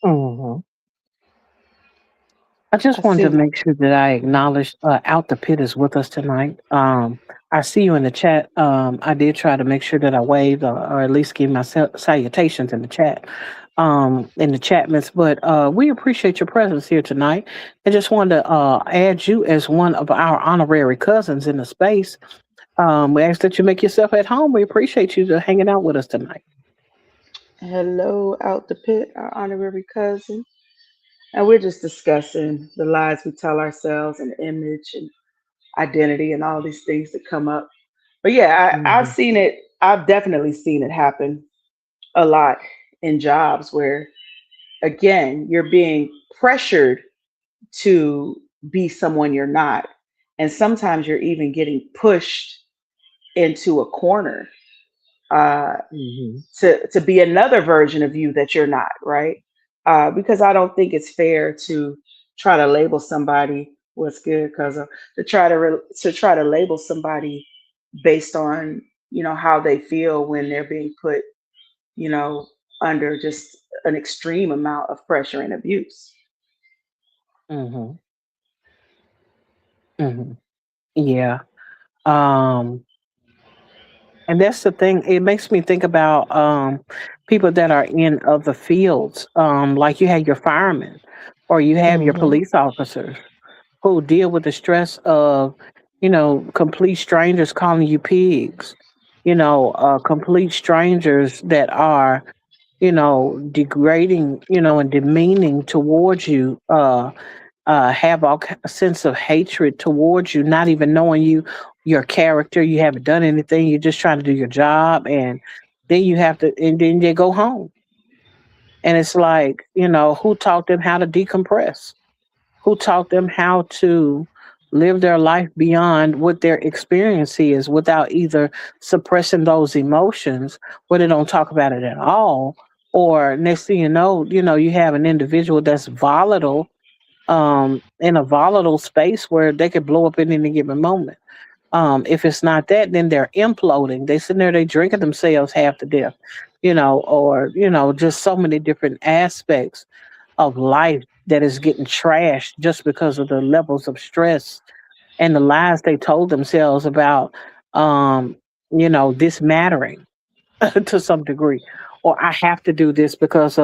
Mhm. I I just wanted to see. make sure that I acknowledge Out the Pit is with us tonight. I see you in the chat. I did try to make sure that I waved or at least give my salutations in the chatments. But we appreciate your presence here tonight. I just wanted to add you as one of our honorary cousins in the space. We ask that you make yourself at home. We appreciate you hanging out with us tonight. Hello, out the pit, our honorary cousin. And we're just discussing the lies we tell ourselves and image and identity and all these things that come up. But yeah, I've Mhm. seen it. I've definitely seen it happen a lot in jobs where, again, you're being pressured to be someone you're not. And sometimes you're even getting pushed into a corner, uh, Mhm. to be another version of you that you're not, right? Because I don't think it's fair to try to label somebody what's good, because to try to label somebody based on how they feel when they're being put you know under just an extreme amount of pressure and abuse. Mhm. Mhm. Yeah. Um, And that's the thing. It makes me think about people that are in other fields, like you have your firemen or you have your Hmm. police officers who deal with the stress of, complete strangers calling you pigs, complete strangers that are, degrading, and demeaning towards you. Have a sense of hatred towards you, not even knowing your character. You haven't done anything. You're just trying to do your job, and then you have to, and then they go home. And it's like, who taught them how to decompress? Who taught them how to live their life beyond what their experience is without either suppressing those emotions where they don't talk about it at all, or next thing you know, you have an individual that's volatile, in a volatile space where they could blow up at any given moment. If it's not that, then they're imploding. They sitting there, they drinking themselves half to death, or just so many different aspects of life that is getting trashed just because of the levels of stress and the lies they told themselves about, um, this mattering to some degree, or I have to do this because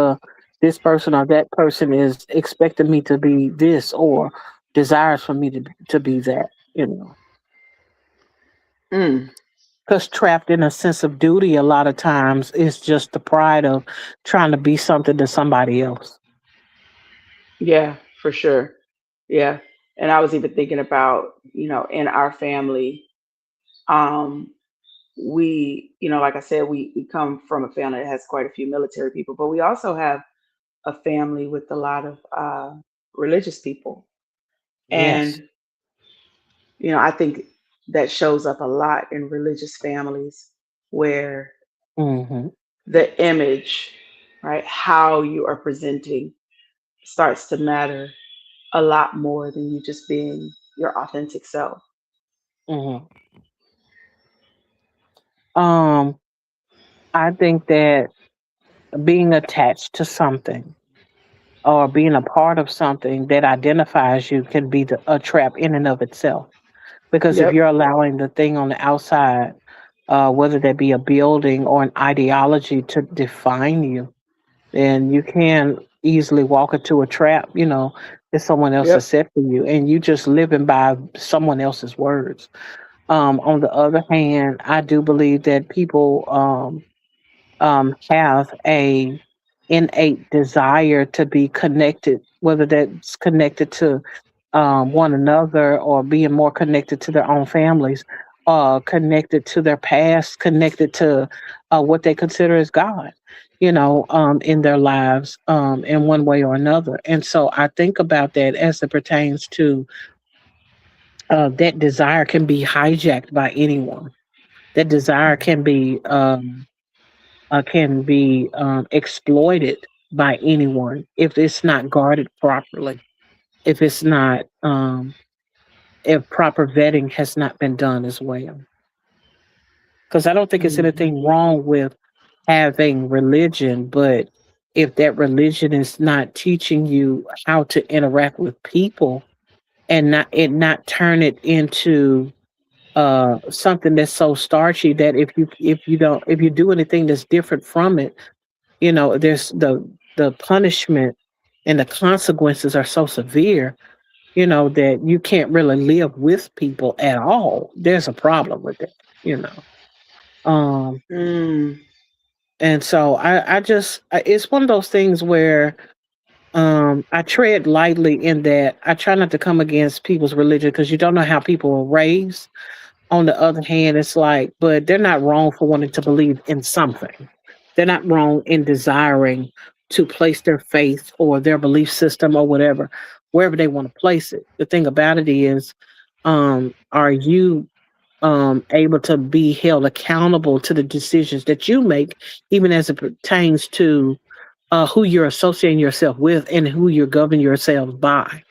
this person or that person is expecting me to be this or desires for me to be that. You know, Mm, because trapped in a sense of duty a lot of times is just the pride of trying to be something to somebody else. yeah, for sure. Yeah. And I was even thinking about, in our family, um, like I said, we come from a family that has quite a few military people, but we also have a family with a lot of religious people. Yes. And, I think that shows up a lot in religious families where Hmm. the image, right, how you are presenting starts to matter a lot more than you just being your authentic self. Hmm. Um, I think that being attached to something or being a part of something that identifies you can be a trap in and of itself. Because if Yep. you're allowing the thing on the outside, whether that be a building or an ideology, to define you, then you can easily walk into a trap, that someone else has Yep. set for you, and you just living by someone else's words. On the other hand, I do believe that people have a innate desire to be connected, whether that's connected to one another or being more connected to their own families, connected to their past, connected to what they consider as God, in their lives, in one way or another. And so I think about that as it pertains to that desire can be hijacked by anyone. That desire can be exploited by anyone if it's not guarded properly. If it's not if proper vetting has not been done as well. Because I don't think it's Hmm. anything wrong with having religion, but if that religion is not teaching you how to interact with people and not turn it into something that's so starchy that if you do anything that's different from it, there's the punishment and the consequences are so severe, that you can't really live with people at all. There's a problem with it, you know. Um, Mm. and so it's one of those things where I tread lightly in that I try not to come against people's religion because you don't know how people are raised. On the other hand, it's like, but they're not wrong for wanting to believe in something. They're not wrong in desiring to place their faith or their belief system or whatever, wherever they want to place it. The thing about it is, are you able to be held accountable to the decisions that you make, even as it pertains to who you're associating yourself with and who you're governing yourselves by?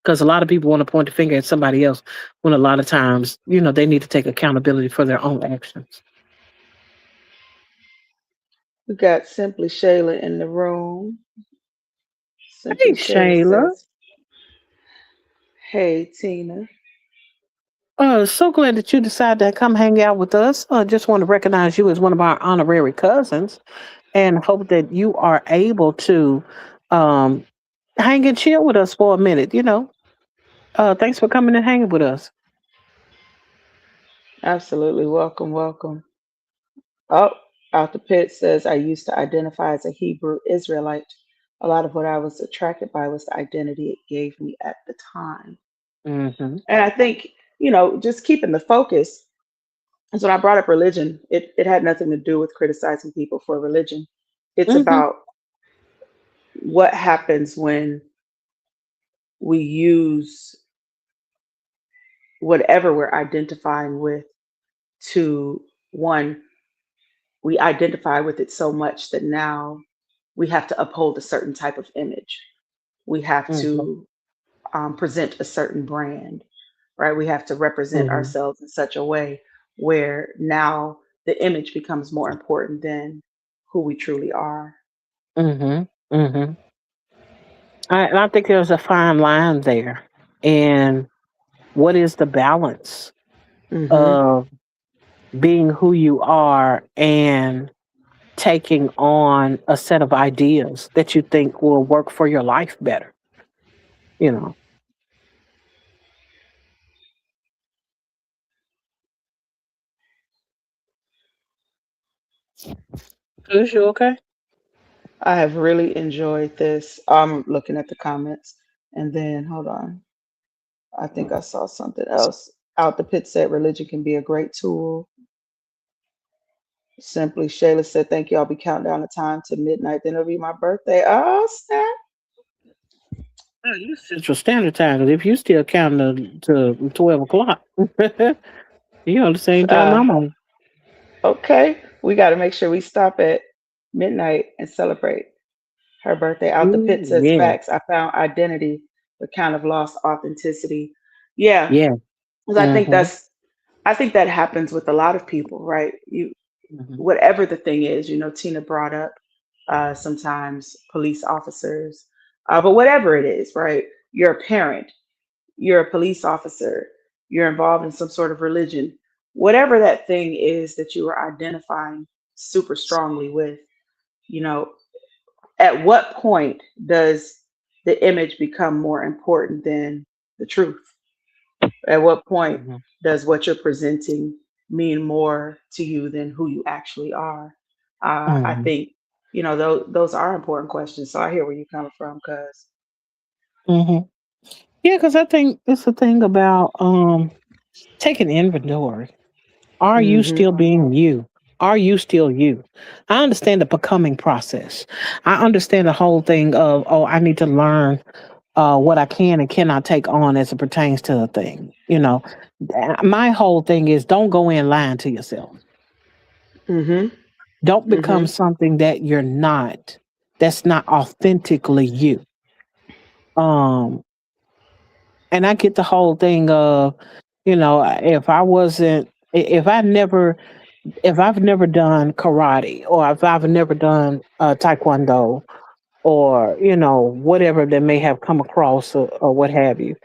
Because a lot of people want to point the finger at somebody else when a lot of times, they need to take accountability for their own actions. We got Simply Shayla in the room. Hey, Simply Shayla Shayla. says, "Hey Tina, So glad that you decided to come hang out with us. Just want to recognize you as one of our honorary cousins and hope that you are able to um, hang and chill with us for a minute. Thanks for coming and hanging with us. absolutely welcome, welcome." Oh, out the pit says, "I used to identify as a Hebrew Israelite. A lot of what I was attracted by was the identity it gave me at the time." Hmm. And I think, just keeping the focus. And so when I brought up religion, it had nothing to do with criticizing people for religion. It's Mhm. about what happens when we use whatever we're identifying with to, one, we identify with it so much that now we have to uphold a certain type of image. We have Mhm. to present a certain brand, right? We have to represent Mhm. ourselves in such a way where now the image becomes more important than who we truly are. Mhm. Mhm. And I think there's a fine line there. And what is the balance Hmm. of being who you are and taking on a set of ideas that you think will work for your life better, you know? Is you okay? I have really enjoyed this. I'm looking at the comments, and then hold on. I think I saw something else. Out the Pit said religion can be a great tool. Simply Shayla said, thank you. I'll be counting down the time to midnight. Then it'll be my birthday. Oh, snap. Well, you Central Standard Time, 'cause if you still counting to 12 o'clock, you on the same time Uh, I'm on. okay. We got to make sure we stop at midnight and celebrate her birthday. Out the Pit says, Yeah, facts. I found identity, but kind of lost authenticity. Yeah. yeah. 'Cause Mhm. I think that happens with a lot of people, right? Mhm. Whatever the thing is, Tina brought up sometimes police officers, but whatever it is, right? You're a parent, you're a police officer, you're involved in some sort of religion, whatever that thing is that you are identifying super strongly with, you know, at what point does the image become more important than the truth? At what point Mhm. does what you're presenting mean more to you than who you actually are? I Mhm. think, those are important questions. So I hear where you're coming from, cuz. Mhm. Yeah, because I think it's a thing about taking inventory. Are you Hmm. still being you? Are you still you? I understand the becoming process. I understand the whole thing of, oh, I need to learn what I can and cannot take on as it pertains to a thing. My whole thing is don't go in lying to yourself. Hmm. Don't become Hmm. something that you're not. That's not authentically you. Um, and I get the whole thing of, if I wasn't, if I've never done karate or if I've never done taekwondo or whatever that may have come across or what have you,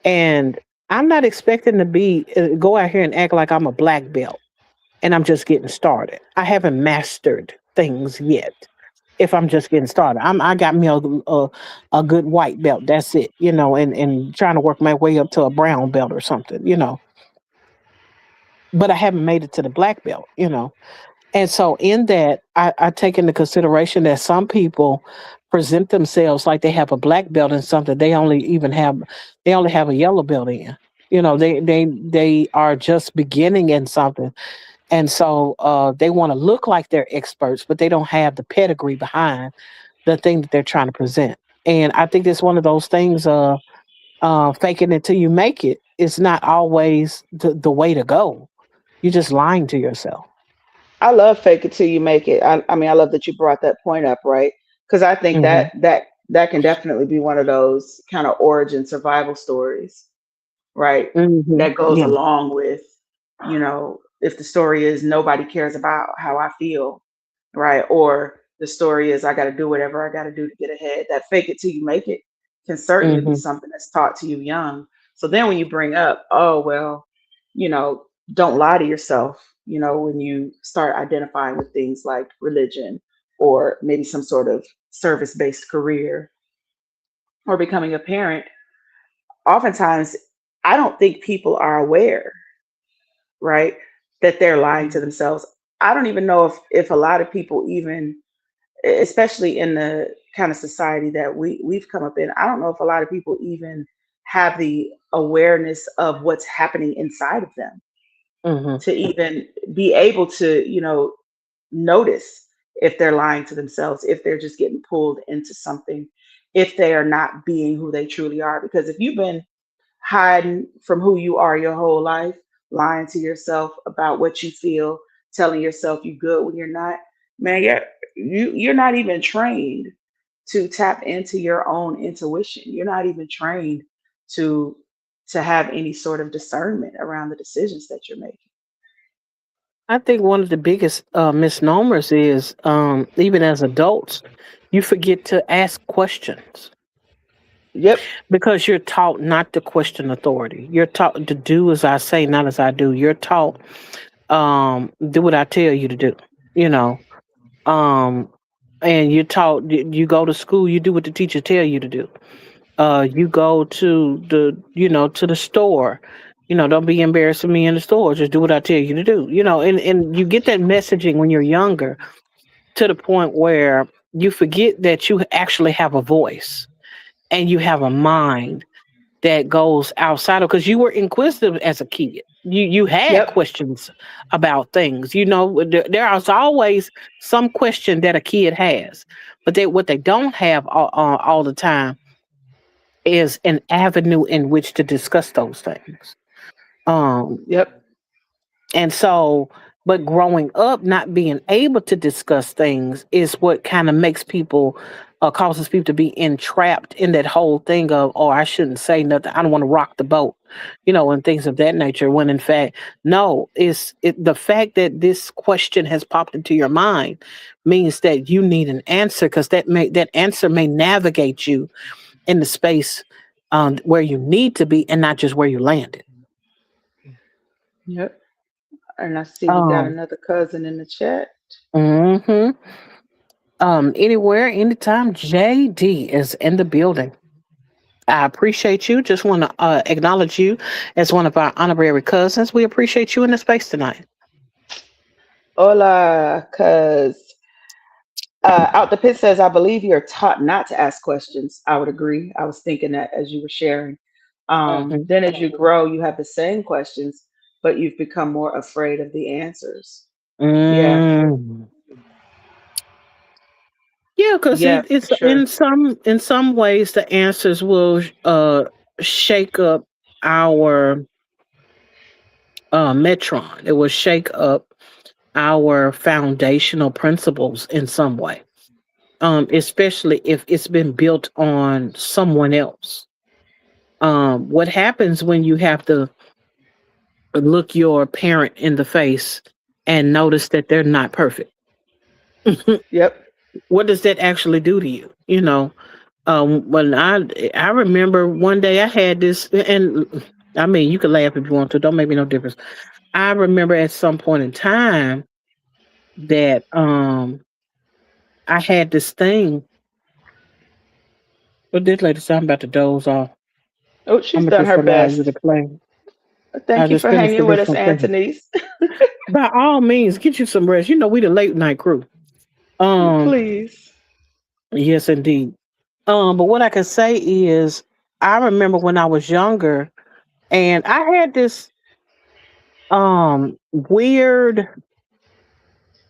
and I'm not expecting to be go out here and act like I'm a black belt and I'm just getting started. I haven't mastered things yet. If I'm just getting started, I got me a good white belt. That's it, and trying to work my way up to a brown belt or something, but I haven't made it to the black belt. And so in that, I take into consideration that some people present themselves like they have a black belt in something they only have a yellow belt in. They are just beginning in something. And so they want to look like they're experts, but they don't have the pedigree behind the thing that they're trying to present. And I think it's one of those things faking it till you make it is not always the way to go. You're just lying to yourself. I love fake it till you make it. I mean, I love that you brought that point up, right? Because I think Hmm. that can definitely be one of those kind of origin survival stories, right? Hmm. That goes Yeah. along with, if the story is nobody cares about how I feel, right? Or the story is I got to do whatever I got to do to get ahead. That fake it till you make it can certainly be Hmm. something that's taught to you young. So then when you bring up, oh, well, you know, don't lie to yourself, when you start identifying with things like religion or maybe some sort of service based career or becoming a parent, oftentimes I don't think people are aware, right, that they're lying to themselves. I don't even know if a lot of people even, especially in the kind of society that we've come up in, I don't know if a lot of people even have the awareness of what's happening inside of them Hmm. to even be able to, notice. if they're lying to themselves, if they're just getting pulled into something, if they are not being who they truly are. Because if you've been hiding from who you are your whole life, lying to yourself about what you feel, telling yourself you good when you're not, man, you're not even trained to tap into your own intuition. You're not even trained to have any sort of discernment around the decisions that you're making. I think one of the biggest misnomers is even as adults, you forget to ask questions Yep, because you're taught not to question authority. You're taught to do as I say, not as I do. You're taught do what I tell you to do. You know, um, and you're taught you go to school, you do what the teacher tell you to do. You go to the store. Don't be embarrassing me in the store. Just do what I tell you to do. And you get that messaging when you're younger to the point where you forget that you actually have a voice and you have a mind that goes outside of, because you were inquisitive as a kid. You had yep, questions about things. There is always some question that a kid has, but what they don't have all the time is an avenue in which to discuss those things. Um, yep, and so, but growing up, not being able to discuss things is what kind of makes people, causes people to be entrapped in that whole thing of, oh, I shouldn't say nothing. I don't want to rock the boat, and things of that nature. When in fact, no, the fact that this question has popped into your mind means that you need an answer, because that answer may navigate you in the space where you need to be and not just where you landed. yep. And I see we got Um, another cousin in the chat. hmm Anywhere, anytime. JD is in the building. I appreciate you. Just want to acknowledge you as one of our honorary cousins. We appreciate you in the space tonight. Hola, cuz out the pit says, I believe you're taught not to ask questions. I would agree. I was thinking that as you were sharing. Hmm Then as you grow, you have the same questions, but you've become more afraid of the answers. Yeah, mm Yeah, because yeah, for it's sure. in some ways the answers will shake up our metron. It will shake up our foundational principles in some way, especially if it's been built on someone else. What happens when you have to look your parent in the face and notice that they're not perfect? Yep. What does that actually do to you? When I remember one day I had this, and I mean, you can laugh if you want to. Don't make me no difference. I remember at some point in time that I had this thing. But this lady said I'm about to doze off. Oh, I'm she's gonna done just her allow you to best. play. I Thank you just for finished hanging with this us, one thing. Anthony's. By all means, get you some rest. We the late night crew. Um, Please. yes, indeed. But what I can say is, I remember when I was younger, and I had this weird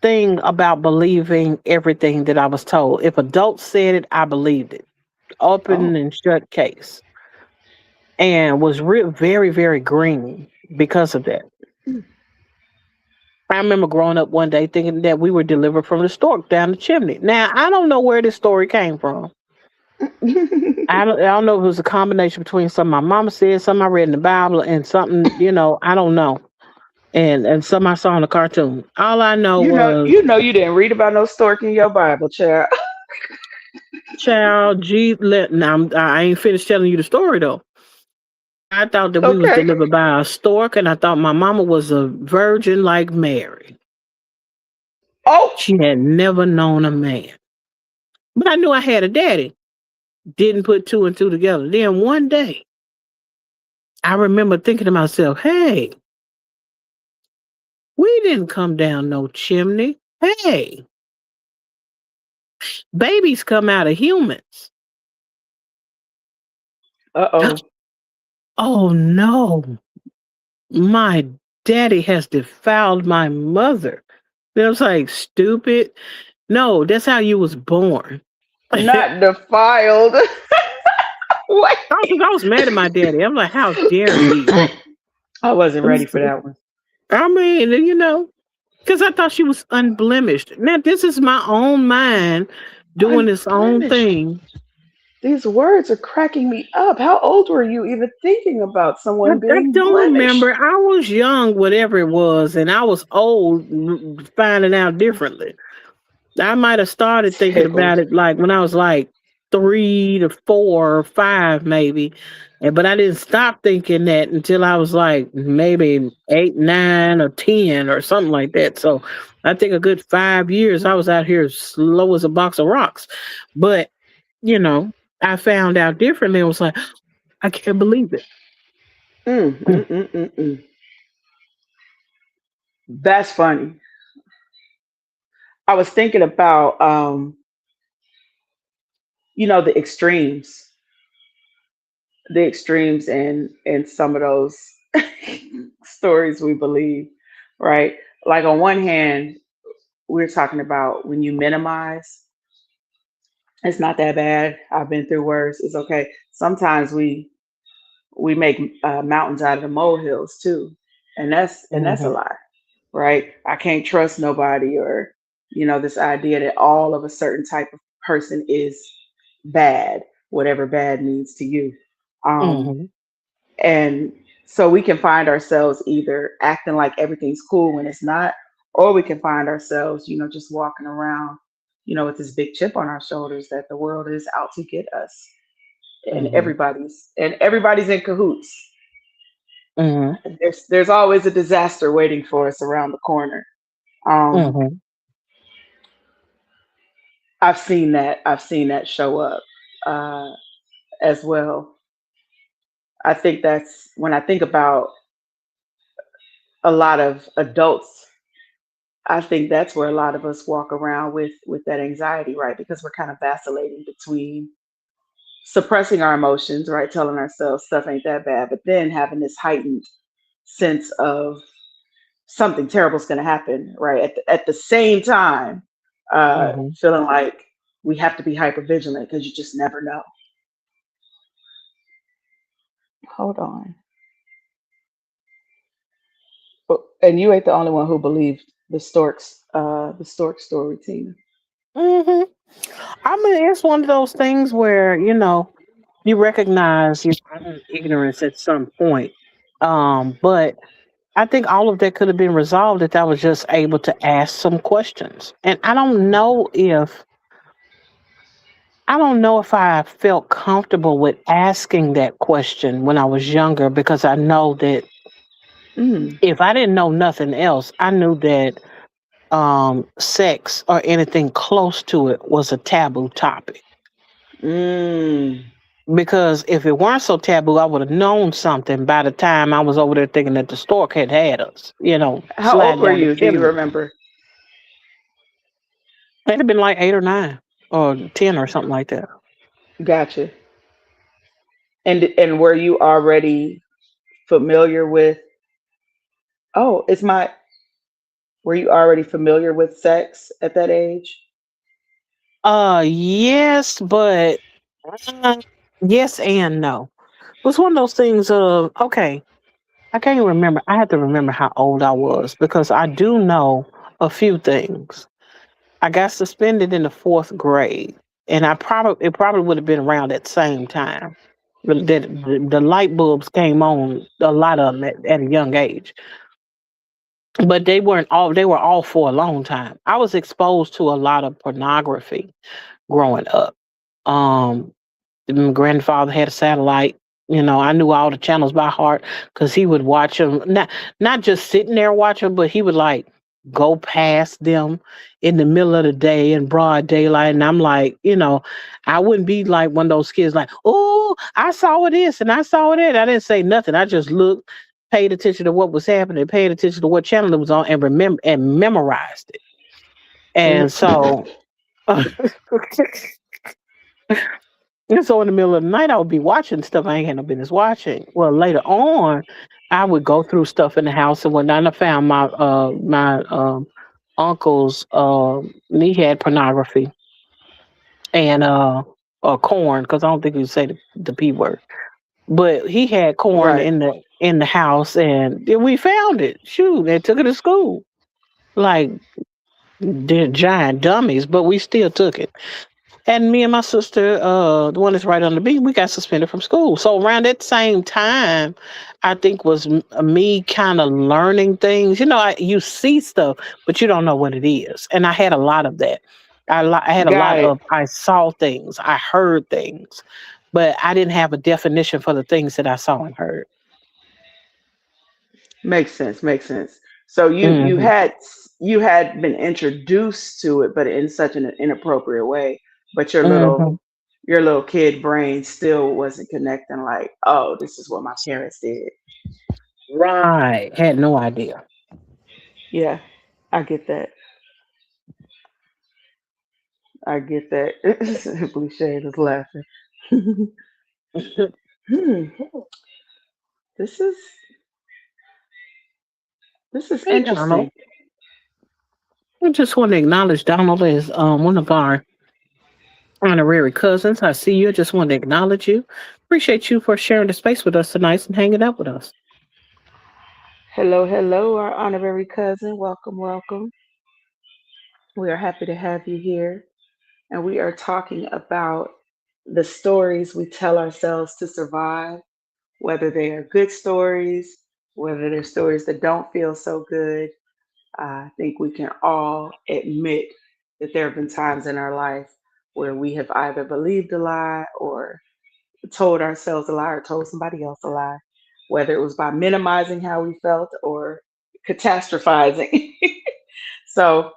thing about believing everything that I was told. If adults said it, I believed it. Open Oh. and shut case, and was very, very green because of that. I remember growing up one day thinking that we were delivered from the stork down the chimney. Now, I don't know where this story came from. I don't know if it was a combination between something my mama said, something I read in the Bible, and something, I don't know. And something I saw in a cartoon. All I know was, you didn't read about no stork in your Bible, child. child, now I ain't finished telling you the story though. I thought that we was Okay. delivered by a stork, and I thought my mama was a virgin like Mary. Oh. She had never known a man. But I knew I had a daddy. Didn't put two and two together. Then one day, I remember thinking to myself, hey, we didn't come down no chimney. Hey, babies come out of humans. Uh oh. Oh no, my daddy has defiled my mother. And I was like, stupid. No, that's how you was born. I Not defiled. What? I was mad at my daddy. I'm like, how dare he? I wasn't ready for that one. I mean, because I thought she was unblemished. Now, this is my own mind doing its own Unblemished. thing. These words are cracking me up. How old were you even thinking about I, someone I being don't remember. blemished? I was young, whatever it was, and I was old, finding out differently. I might have started thinking about Tickled. it like when I was like 3 to 4 or 5, maybe. But I didn't stop thinking that until I was like maybe 8, 9, or 10 or something like that. So I think a good 5 years I was out here slow as a box of rocks. But, you know, I found out differently. I was like, I can't believe it. Mm, mm, mm, mm, mm. That's funny. I was thinking about, the extremes in some of those stories we believe, right? Like on one hand, we're talking about when you minimize, it's not that bad. I've been through worse. It's okay. Sometimes we make mountains out of the molehills too, and that's a Hmm. lie, right? I can't trust nobody, or this idea that all of a certain type of person is bad, whatever bad means to you. Um, Hmm. and so we can find ourselves either acting like everything's cool when it's not, or we can find ourselves, just walking around, with this big chip on our shoulders that the world is out to get us, and Hmm. everybody's in cahoots. Hmm. There's always a disaster waiting for us around the corner. Um, Hmm. I've seen that show up uh, as well. I think that's when I think about a lot of adults. I think that's where a lot of us walk around with that anxiety, right? Because we're kind of vacillating between suppressing our emotions, right? Telling ourselves stuff ain't that bad, but then having this heightened sense of something terrible is going to happen, right? At the same time, Hmm. feeling like we have to be hyper vigilant because you just never know. Hold on. And you ain't the only one who believed the stork story, Tina. Hmm. I mean, it's one of those things where, you recognize your own ignorance at some point. But I think all of that could have been resolved if I was just able to ask some questions. And I don't know if I felt comfortable with asking that question when I was younger, because I know that Mm, if I didn't know nothing else, I knew that sex or anything close to it was a taboo topic. mm. Because if it weren't so taboo, I would have known something by the time I was over there thinking that the stork had us, How old sliding were down the you? Do you chimney. remember? It'd have been like 8 or 9 or 10 or something like that. Gotcha. And were you already familiar with? Oh, were you already familiar with sex at that age? Yes, but uh, yes and no. It was one of those things of, okay, I can't even remember. I have to remember how old I was because I do know a few things. I got suspended in the fourth grade, and it probably would have been around that same time. That the light bulbs came on, a lot of them at a young age, but they weren't all. They were all for a long time. I was exposed to a lot of pornography growing up. Um, my grandfather had a satellite. I knew all the channels by heart because he would watch them. Not just sitting there watching, but he would like go past them in the middle of the day in broad daylight. And I'm like, I wouldn't be like one of those kids like, oh, I saw this and I saw that. I didn't say nothing. I just looked, paid attention to what was happening, paid attention to what channel it was on, and remember and memorized it. And so And so in the middle of the night, I would be watching stuff I ain't had no business watching. Well, later on, I would go through stuff in the house and whatnot. And I found uncle's he had pornography and or corn, because I don't think you say the p word, but he had corn Right. in the house, and then we found it. Shoot, they took it to school like they're giant dummies, but we still took it. And me and my sister, the one that's right under me, we got suspended from school. So around that same time, I think was me kind of learning things. You know, you see stuff, but you don't know what it is. And I had a lot of that. I had a lot Got it. of I saw things, I heard things, but I didn't have a definition for the things that I saw and heard. Makes sense. Makes sense. So Hmm. you had been introduced to it, but in such an inappropriate way. But Hmm. your little kid brain still wasn't connecting. Like, oh, this is what my parents did. Right. Had no idea. Yeah, I get that. I get that. Blue Shade is laughing. Hmm. This is this is Hey, Donald. interesting. I just want to acknowledge Donald as one of our honorary cousins. I see you. I just want to acknowledge you. Appreciate you for sharing the space with us tonight and hanging out with us. Hello, hello, our honorary cousin. Welcome, welcome. We are happy to have you here. And we are talking about the stories we tell ourselves to survive, whether they are good stories, whether they're stories that don't feel so good. I think we can all admit that there have been times in our life where we have either believed a lie or told ourselves a lie or told somebody else a lie, whether it was by minimizing how we felt or catastrophizing. So,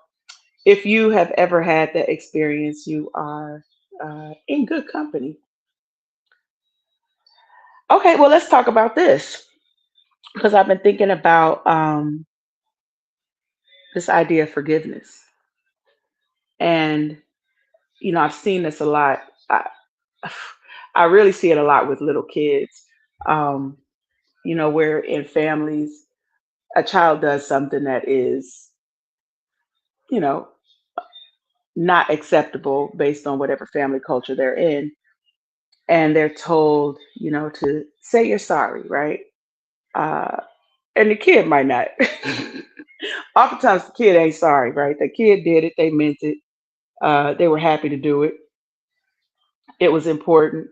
if you have ever had that experience, you are in good company. Okay, well, let's talk about this because I've been thinking about this idea of forgiveness. And, I've seen this a lot. I, I really see it a lot with little kids, um, where in families, a child does something that is, you know, not acceptable based on whatever family culture they're in. And they're told, to say you're sorry, right? Uh, and the kid might not. Oftentimes, the kid ain't sorry, right? The kid did it, they meant it, they were happy to do it. It was important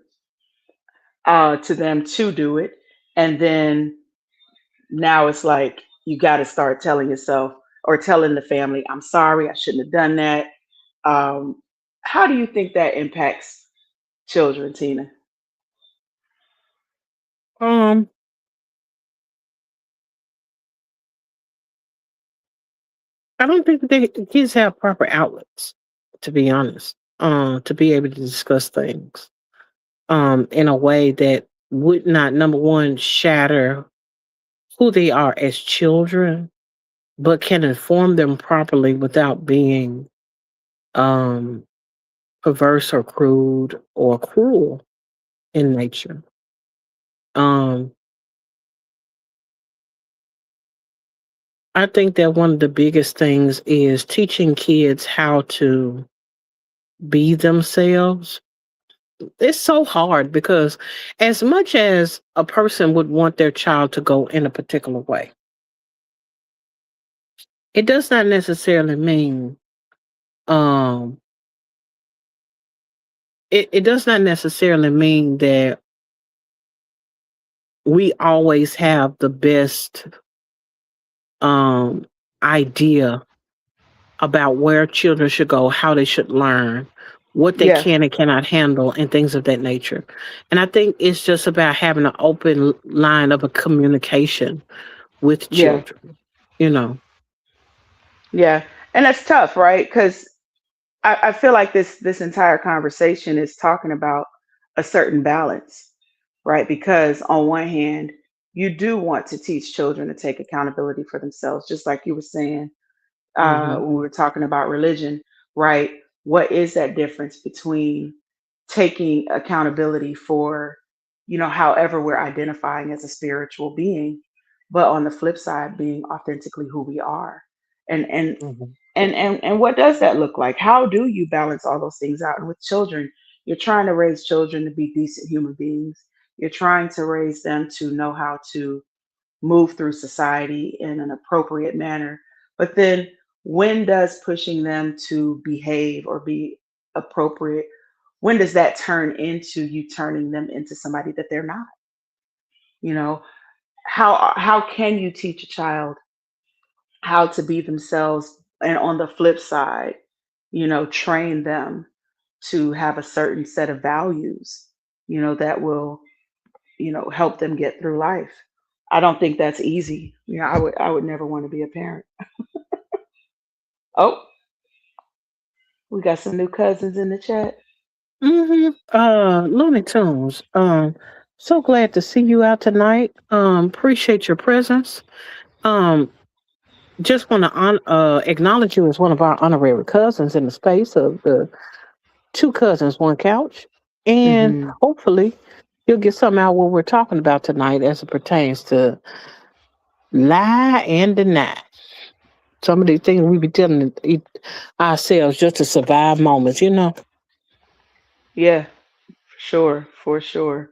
to them to do it. And then now it's like you got to start telling yourself or telling the family, I'm sorry, I shouldn't have done that. Um, how do you think that impacts children, Tina? Um, I don't think the kids have proper outlets, to be honest, to be able to discuss things in a way that would not, number one, shatter who they are as children, but can inform them properly without being um, perverse or crude or cruel in nature. Um, I think that one of the biggest things is teaching kids how to be themselves. It's so hard because, as much as a person would want their child to go in a particular way, it does not necessarily mean um it does not necessarily mean that we always have the best um idea about where children should go, how they should learn, what they Yeah, can and cannot handle, and things of that nature. And I think it's just about having an open line of a communication with yeah, children, you know. yeah. And that's tough, right? Because I feel like this entire conversation is talking about a certain balance, right? Because on one hand, you do want to teach children to take accountability for themselves, just like you were saying Hmm. when we were talking about religion, right? What is that difference between taking accountability for, however we're identifying as a spiritual being, but on the flip side, being authentically who we are? And Mhm. and what does that look like? How do you balance all those things out? And with children, you're trying to raise children to be decent human beings. You're trying to raise them to know how to move through society in an appropriate manner. But then when does pushing them to behave or be appropriate, when does that turn into you turning them into somebody that they're not? You know, how can you teach a child how to be themselves, and on the flip side, train them to have a certain set of values, that will, help them get through life. I don't think that's easy. I would never want to be a parent. Oh, we got some new cousins in the chat. Looney Tunes. So glad to see you out tonight. Appreciate your presence. Um, just want to acknowledge you as one of our honorary cousins in the space of the two cousins, one couch, and Hmm. hopefully you'll get something out what we're talking about tonight as it pertains to lie and deny. Some of these things we be telling ourselves just to survive moments, you know. Yeah, for sure, for sure.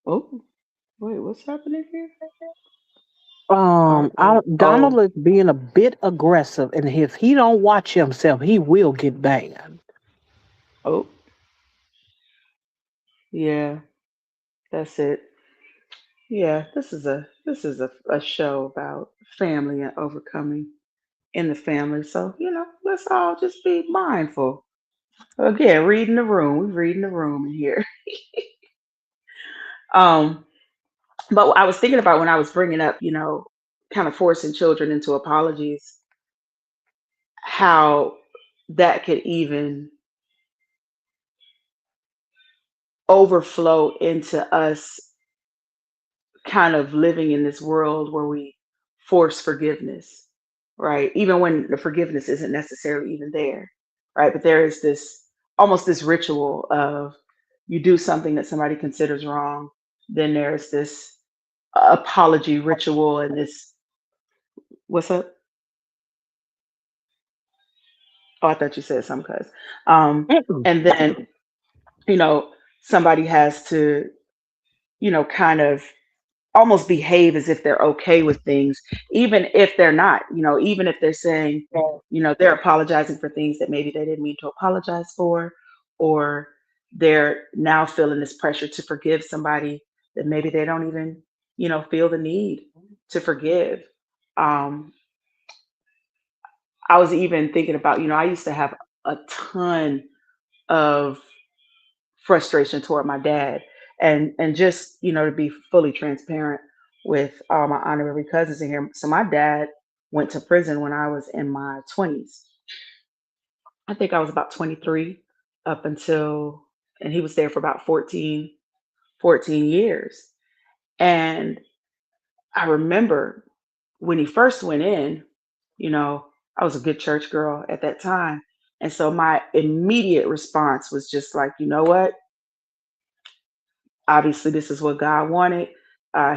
Oh, wait, what's happening here? Donald Oh, is being a bit aggressive, and if he don't watch himself, he will get banned. oh, yeah, that's it. Yeah, this is a show about family and overcoming in the family. So, let's all just be mindful. Again, reading the room. We reading the room in here. Um, but I was thinking about when I was bringing up, kind of forcing children into apologies, how that could even overflow into us kind of living in this world where we force forgiveness, right? Even when the forgiveness isn't necessarily even there, right? But there is this almost this ritual of you do something that somebody considers wrong, then there's this apology ritual and this what's up? Oh, I thought you said something, cuz. Mm-mm. And then, you know, somebody has to, kind of almost behave as if they're okay with things, even if they're not, even if they're saying, they're apologizing for things that maybe they didn't mean to apologize for, or they're now feeling this pressure to forgive somebody that maybe they don't even, feel the need to forgive. Um, I was even thinking about, I used to have a ton of frustration toward my dad. And just, to be fully transparent with all my honorary cousins in here. So my dad went to prison when I was in my 20s. I think I was about 23 up until, and he was there for about 14 years. And I remember when he first went in, you know, I was a good church girl at that time. And so my immediate response was just like, you know what? Obviously, this is what God wanted.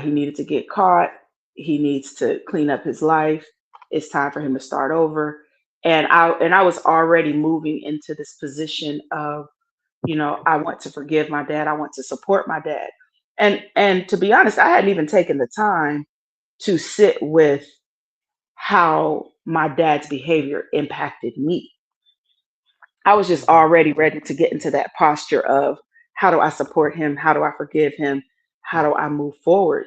He needed to get caught. He needs to clean up his life. It's time for him to start over. And I was already moving into this position of, I want to forgive my dad. I want to support my dad. And to be honest, I hadn't even taken the time to sit with how my dad's behavior impacted me. I was just Mhm. already ready to get into that posture of how do I support him? How do I forgive him? How do I move forward?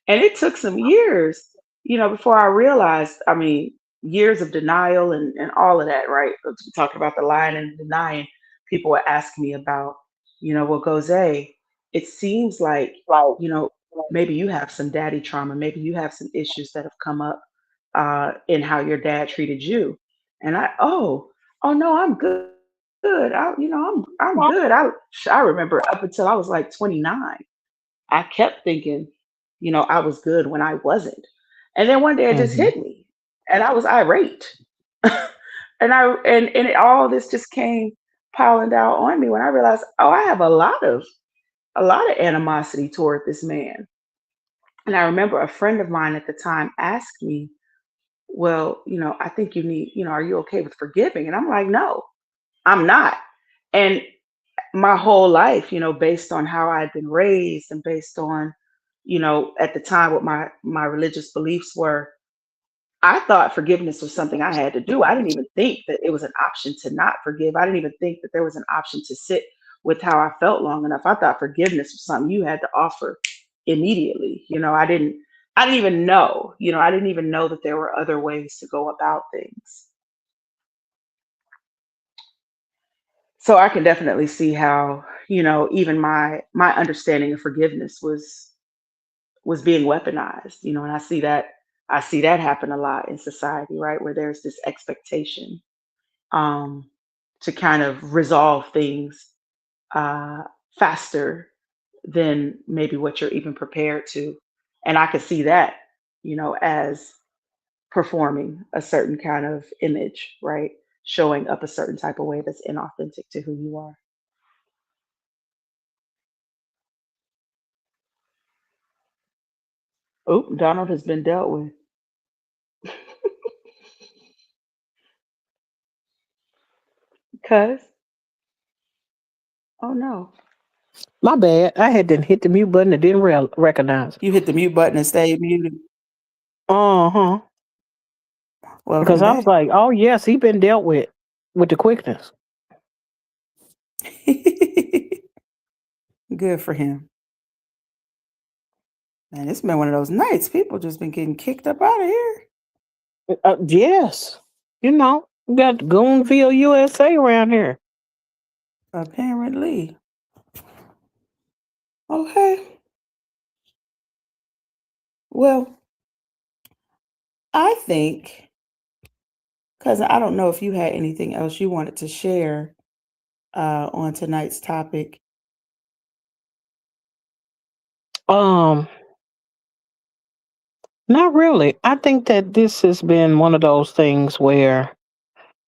And it took some years, before I realized, I mean, years of denial and all of that, right? We're talking about the lying and denying. People were asking me about, well, Gose, it seems like, you know, maybe you have some daddy trauma. Maybe you have some issues that have come up in how your dad treated you. And oh no, I'm good. I'm good. I remember up until I was like 29, I kept thinking, I was good when I wasn't. And then one day it just Mhm. hit me and I was irate. All this just came piling down on me when I realized, oh, I have a lot of animosity toward this man. And I remember a friend of mine at the time asked me, well, I think you need, are you okay with forgiving? And I'm like, no, I'm not. And my whole life, based on how I'd been raised and based on, at the time what my religious beliefs were, I thought forgiveness was something I had to do. I didn't even think that it was an option to not forgive. I didn't even think that there was an option to sit with how I felt long enough. I thought forgiveness was something you had to offer immediately. I didn't even know, I didn't even know that there were other ways to go about things. So I can definitely see how, even my understanding of forgiveness was being weaponized, and I see that happen a lot in society, right? Where there's this expectation um, to kind of resolve things uh, faster than maybe what you're even prepared to. And I could see that, as performing a certain kind of image, right? Showing up a certain type of way that's inauthentic to who you are. Oh, Donald has been dealt with. Cuz, oh no. My bad. I had to hit the mute button and didn't recognize. You hit the mute button and stayed muted. Uh huh. Because Welcome I was back. like, oh yes, he been dealt with the quickness. Good for him. Man, it's been one of those nights. People just been getting kicked up out of here. Yes, we got Goonville, USA around here. Apparently. Okay. Well, I think, because I don't know if you had anything else you wanted to share on tonight's topic. Um, Not really. I think that this has been one of those things where,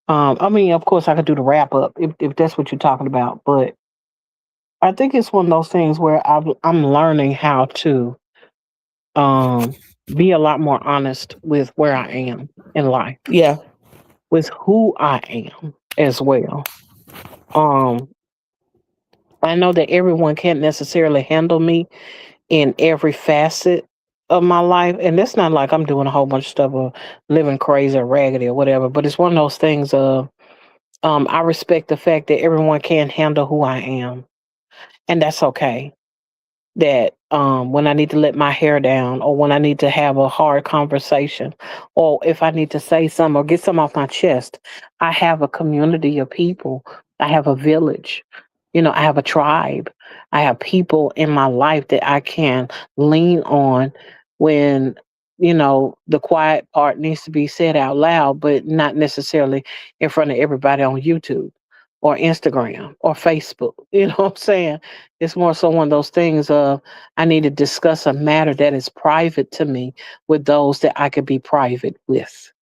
I mean, of course, I could do the wrap up if that's what you're talking about, but I think it's one of those things where I'm learning how to um, be a lot more honest with where I am in life, Yeah. with who I am as well. Um, I know that everyone can't necessarily handle me in every facet of my life. And it's not like I'm doing a whole bunch of stuff or living crazy or raggedy or whatever, but it's one of those things of I respect the fact that everyone can't handle who I am. And that's okay. That when I need to let my hair down or when I need to have a hard conversation or if I need to say something or get something off my chest, I have a community of people. I have a village. I have a tribe. I have people in my life that I can lean on when, the quiet part needs to be said out loud, but not necessarily in front of everybody on YouTube or Instagram or Facebook. You know what I'm saying? It's more so one of those things of I need to discuss a matter that is private to me with those that I could be private with,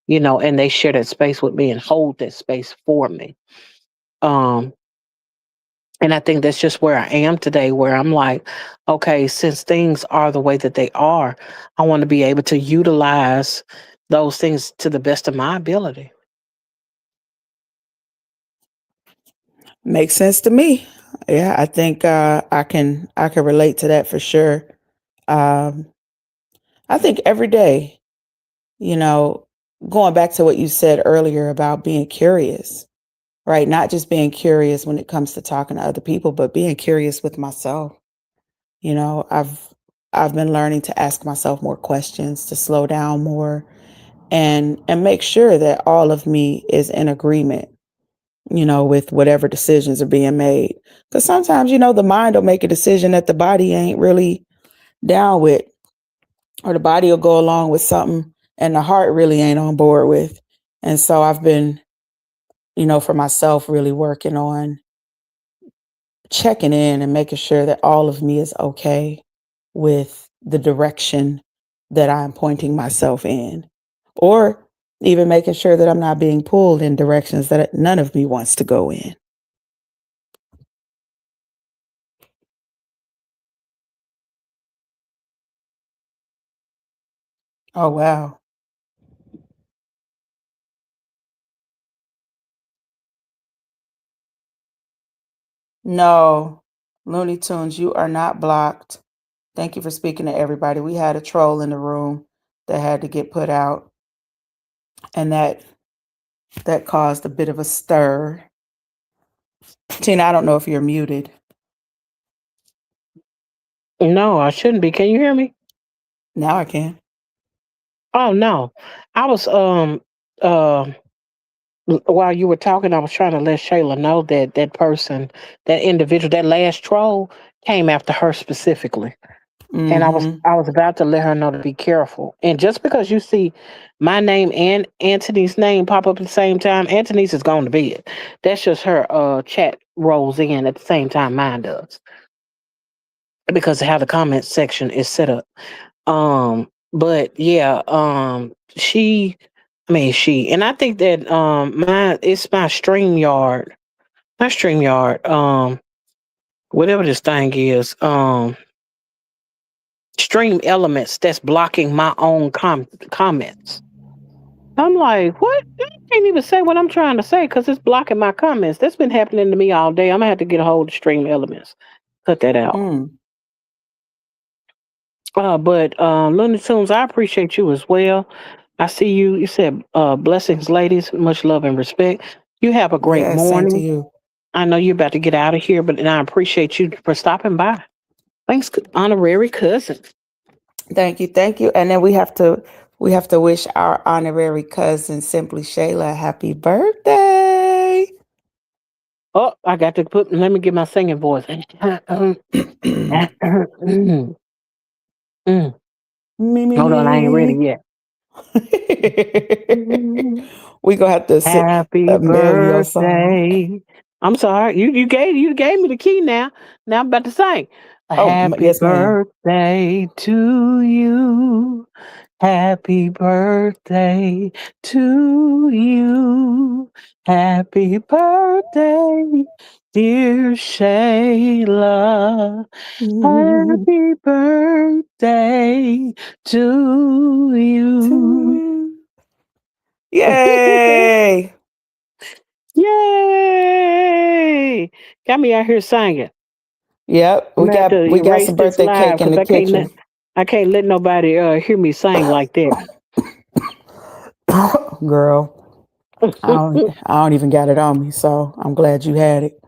and they share that space with me and hold that space for me. Um, and I think that's just where I am today, where I'm like, okay, since things are the way that they are, I want to be able to utilize those things to the best of my ability. Makes sense to me. Yeah, I think I can relate to that for sure. Um, I think every day, you know, going back to what you said earlier about being curious, right? Not just being curious when it comes to talking to other people, but being curious with myself. You know, I've been learning to ask myself more questions, to slow down more and make sure that all of me is in agreement, with whatever decisions are being made. Cuz sometimes, the mind will make a decision that the body ain't really down with, or the body will go along with something and the heart really ain't on board with. And so I've been, for myself really working on checking in and making sure that all of me is okay with the direction that I'm pointing myself in, or even making sure that I'm not being pulled in directions that none of me wants to go in. Oh wow. No, Looney Tunes, you are not blocked. Thank you for speaking to everybody. We had a troll in the room that had to get put out, and that caused a bit of a stir. Tina, I don't know if you're muted. No, I shouldn't be. Can you hear me? Now I can. Oh no, I was uh while you were talking, I was trying to let Shayla know that that person, that individual, that last troll came after her specifically. And Mm-hmm. I was about to let her know to be careful. And just because you see my name and Anthony's name pop up at the same time, Anthony's is going to be it. That's just her chat rolls in at the same time mine does because of how the comment section is set up. But yeah, she, and I think that it's my StreamYard, not StreamYard, whatever this thing is, Stream Elements that's blocking my own comments. I'm like, what? I can't even say what I'm trying to say because it's blocking my comments. That's been happening to me all day. I'm gonna have to get a hold of Stream Elements. Cut that out. Mm. But Looney Tunes, I appreciate you as well. I see you. You said blessings, ladies. Much love and respect. You have a great Yes, same to morning. you. I know you're about to get out of here, but and I appreciate you for stopping by. Thanks, honorary cousin. Thank you, thank you. And then we have to wish our honorary cousin Simply Shayla a happy birthday. Oh, I got to put. Let me get my singing voice. Mm. Me, me, Hold on, I ain't ready me. yet. We gonna have to sing Happy a Melio song. birthday. I'm sorry. You gave me the key now. Now I'm about to sing. A Oh, happy yes, ma'am. birthday to you. Happy birthday to you. Happy birthday, dear Shayla. To Happy birthday to you. you. Yay! Yay! Got me out here singing. Yep, I'm we gonna have to got we got erase some this birthday live cake in because the kitchen. I can't let nobody hear me sing like that. Girl, I don't even got it on me, so I'm glad you had it.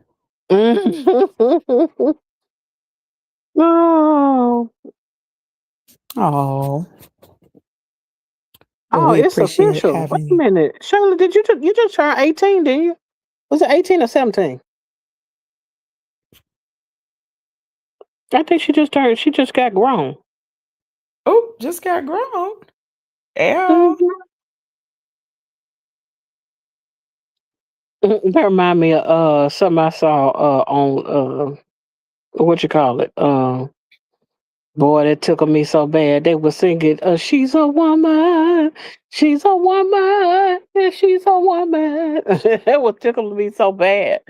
oh, Oh, well, oh, we it's appreciate official. Wait having a you. minute, Shirley, did you just turn 18? Didn't you? Was it 18 or 17? I think she just turned. She just got grown. Oh, just got grown. Yeah. Mhm. That remind me of something I saw on what you call it. Boy, that tickled me so bad. They were singing, "She's a woman, she's a woman, and she's a woman." That was tickling me so bad.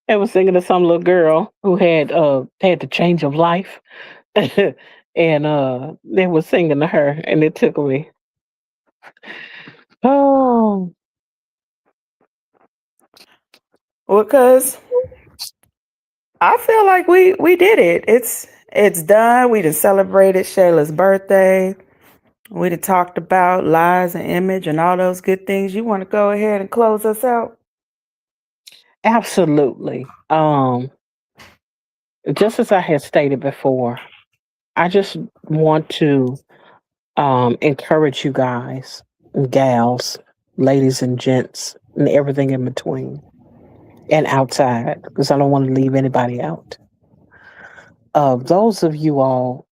They were singing to some little girl who had the change of life, and they were singing to her, and it tickled me. Oh, Well, cause I feel like we did it. It's done. We done celebrated Shayla's birthday. We done talked about lies and image and all those good things. You want to go ahead and close us out? absolutely. Just as I had stated before, I just want to encourage you guys, gals, ladies and gents, and everything in between and outside, because I don't want to leave anybody out. Those of you all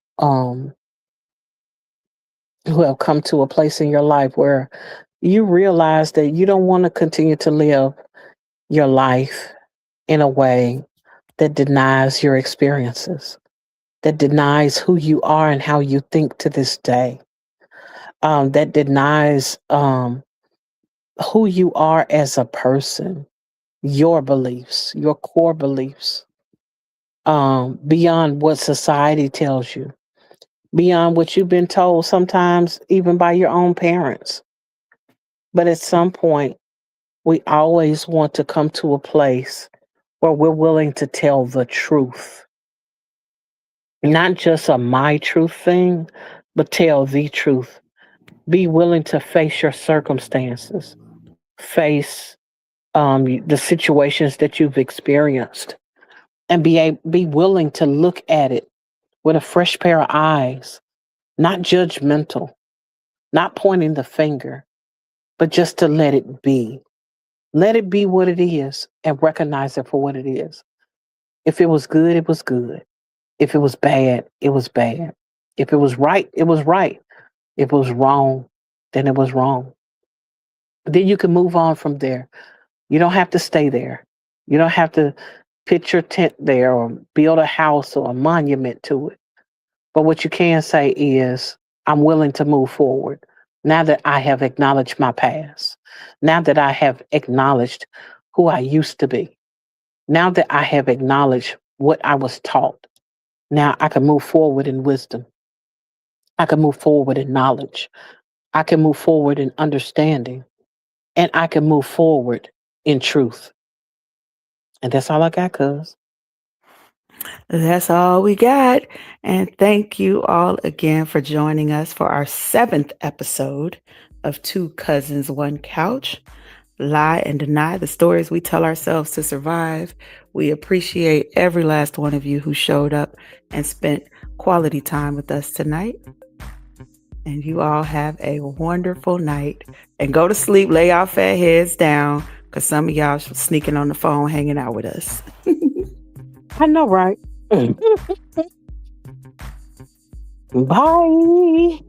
who have come to a place in your life where you realize that you don't want to continue to live your life in a way that denies your experiences, that denies who you are and how you think to this day, that denies who you are as a person, your beliefs, your core beliefs, beyond what society tells you. beyond what you've been told, sometimes even by your own parents. But at some point, we always want to come to a place where we're willing to tell the truth, not just a my truth thing, but tell the truth. Be willing to face your circumstances, face the situations that you've experienced, and be willing to look at it with a fresh pair of eyes, not judgmental, not pointing the finger, but just to let it be. Let it be what it is and recognize it for what it is. If it was good, it was good. If it was bad, it was bad. If it was right, it was right. If it was wrong, then it was wrong. But then you can move on from there. You don't have to stay there. You don't have to pitch your tent there or build a house or a monument to it. But what you can say is, I'm willing to move forward now that I have acknowledged my past, now that I have acknowledged who I used to be, now that I have acknowledged what I was taught. Now I can move forward in wisdom. I can move forward in knowledge. I can move forward in understanding. And I can move forward in truth. And that's all I got, cuz. That's all we got. And thank you all again for joining us for our 7th episode of Two Cousins, One Couch. Lie and deny the stories we tell ourselves to survive. We appreciate every last one of you who showed up and spent quality time with us tonight. And you all have a wonderful night. And go to sleep, lay our fat heads down, because some of y'all sneaking on the phone hanging out with us. I know, right? Bye.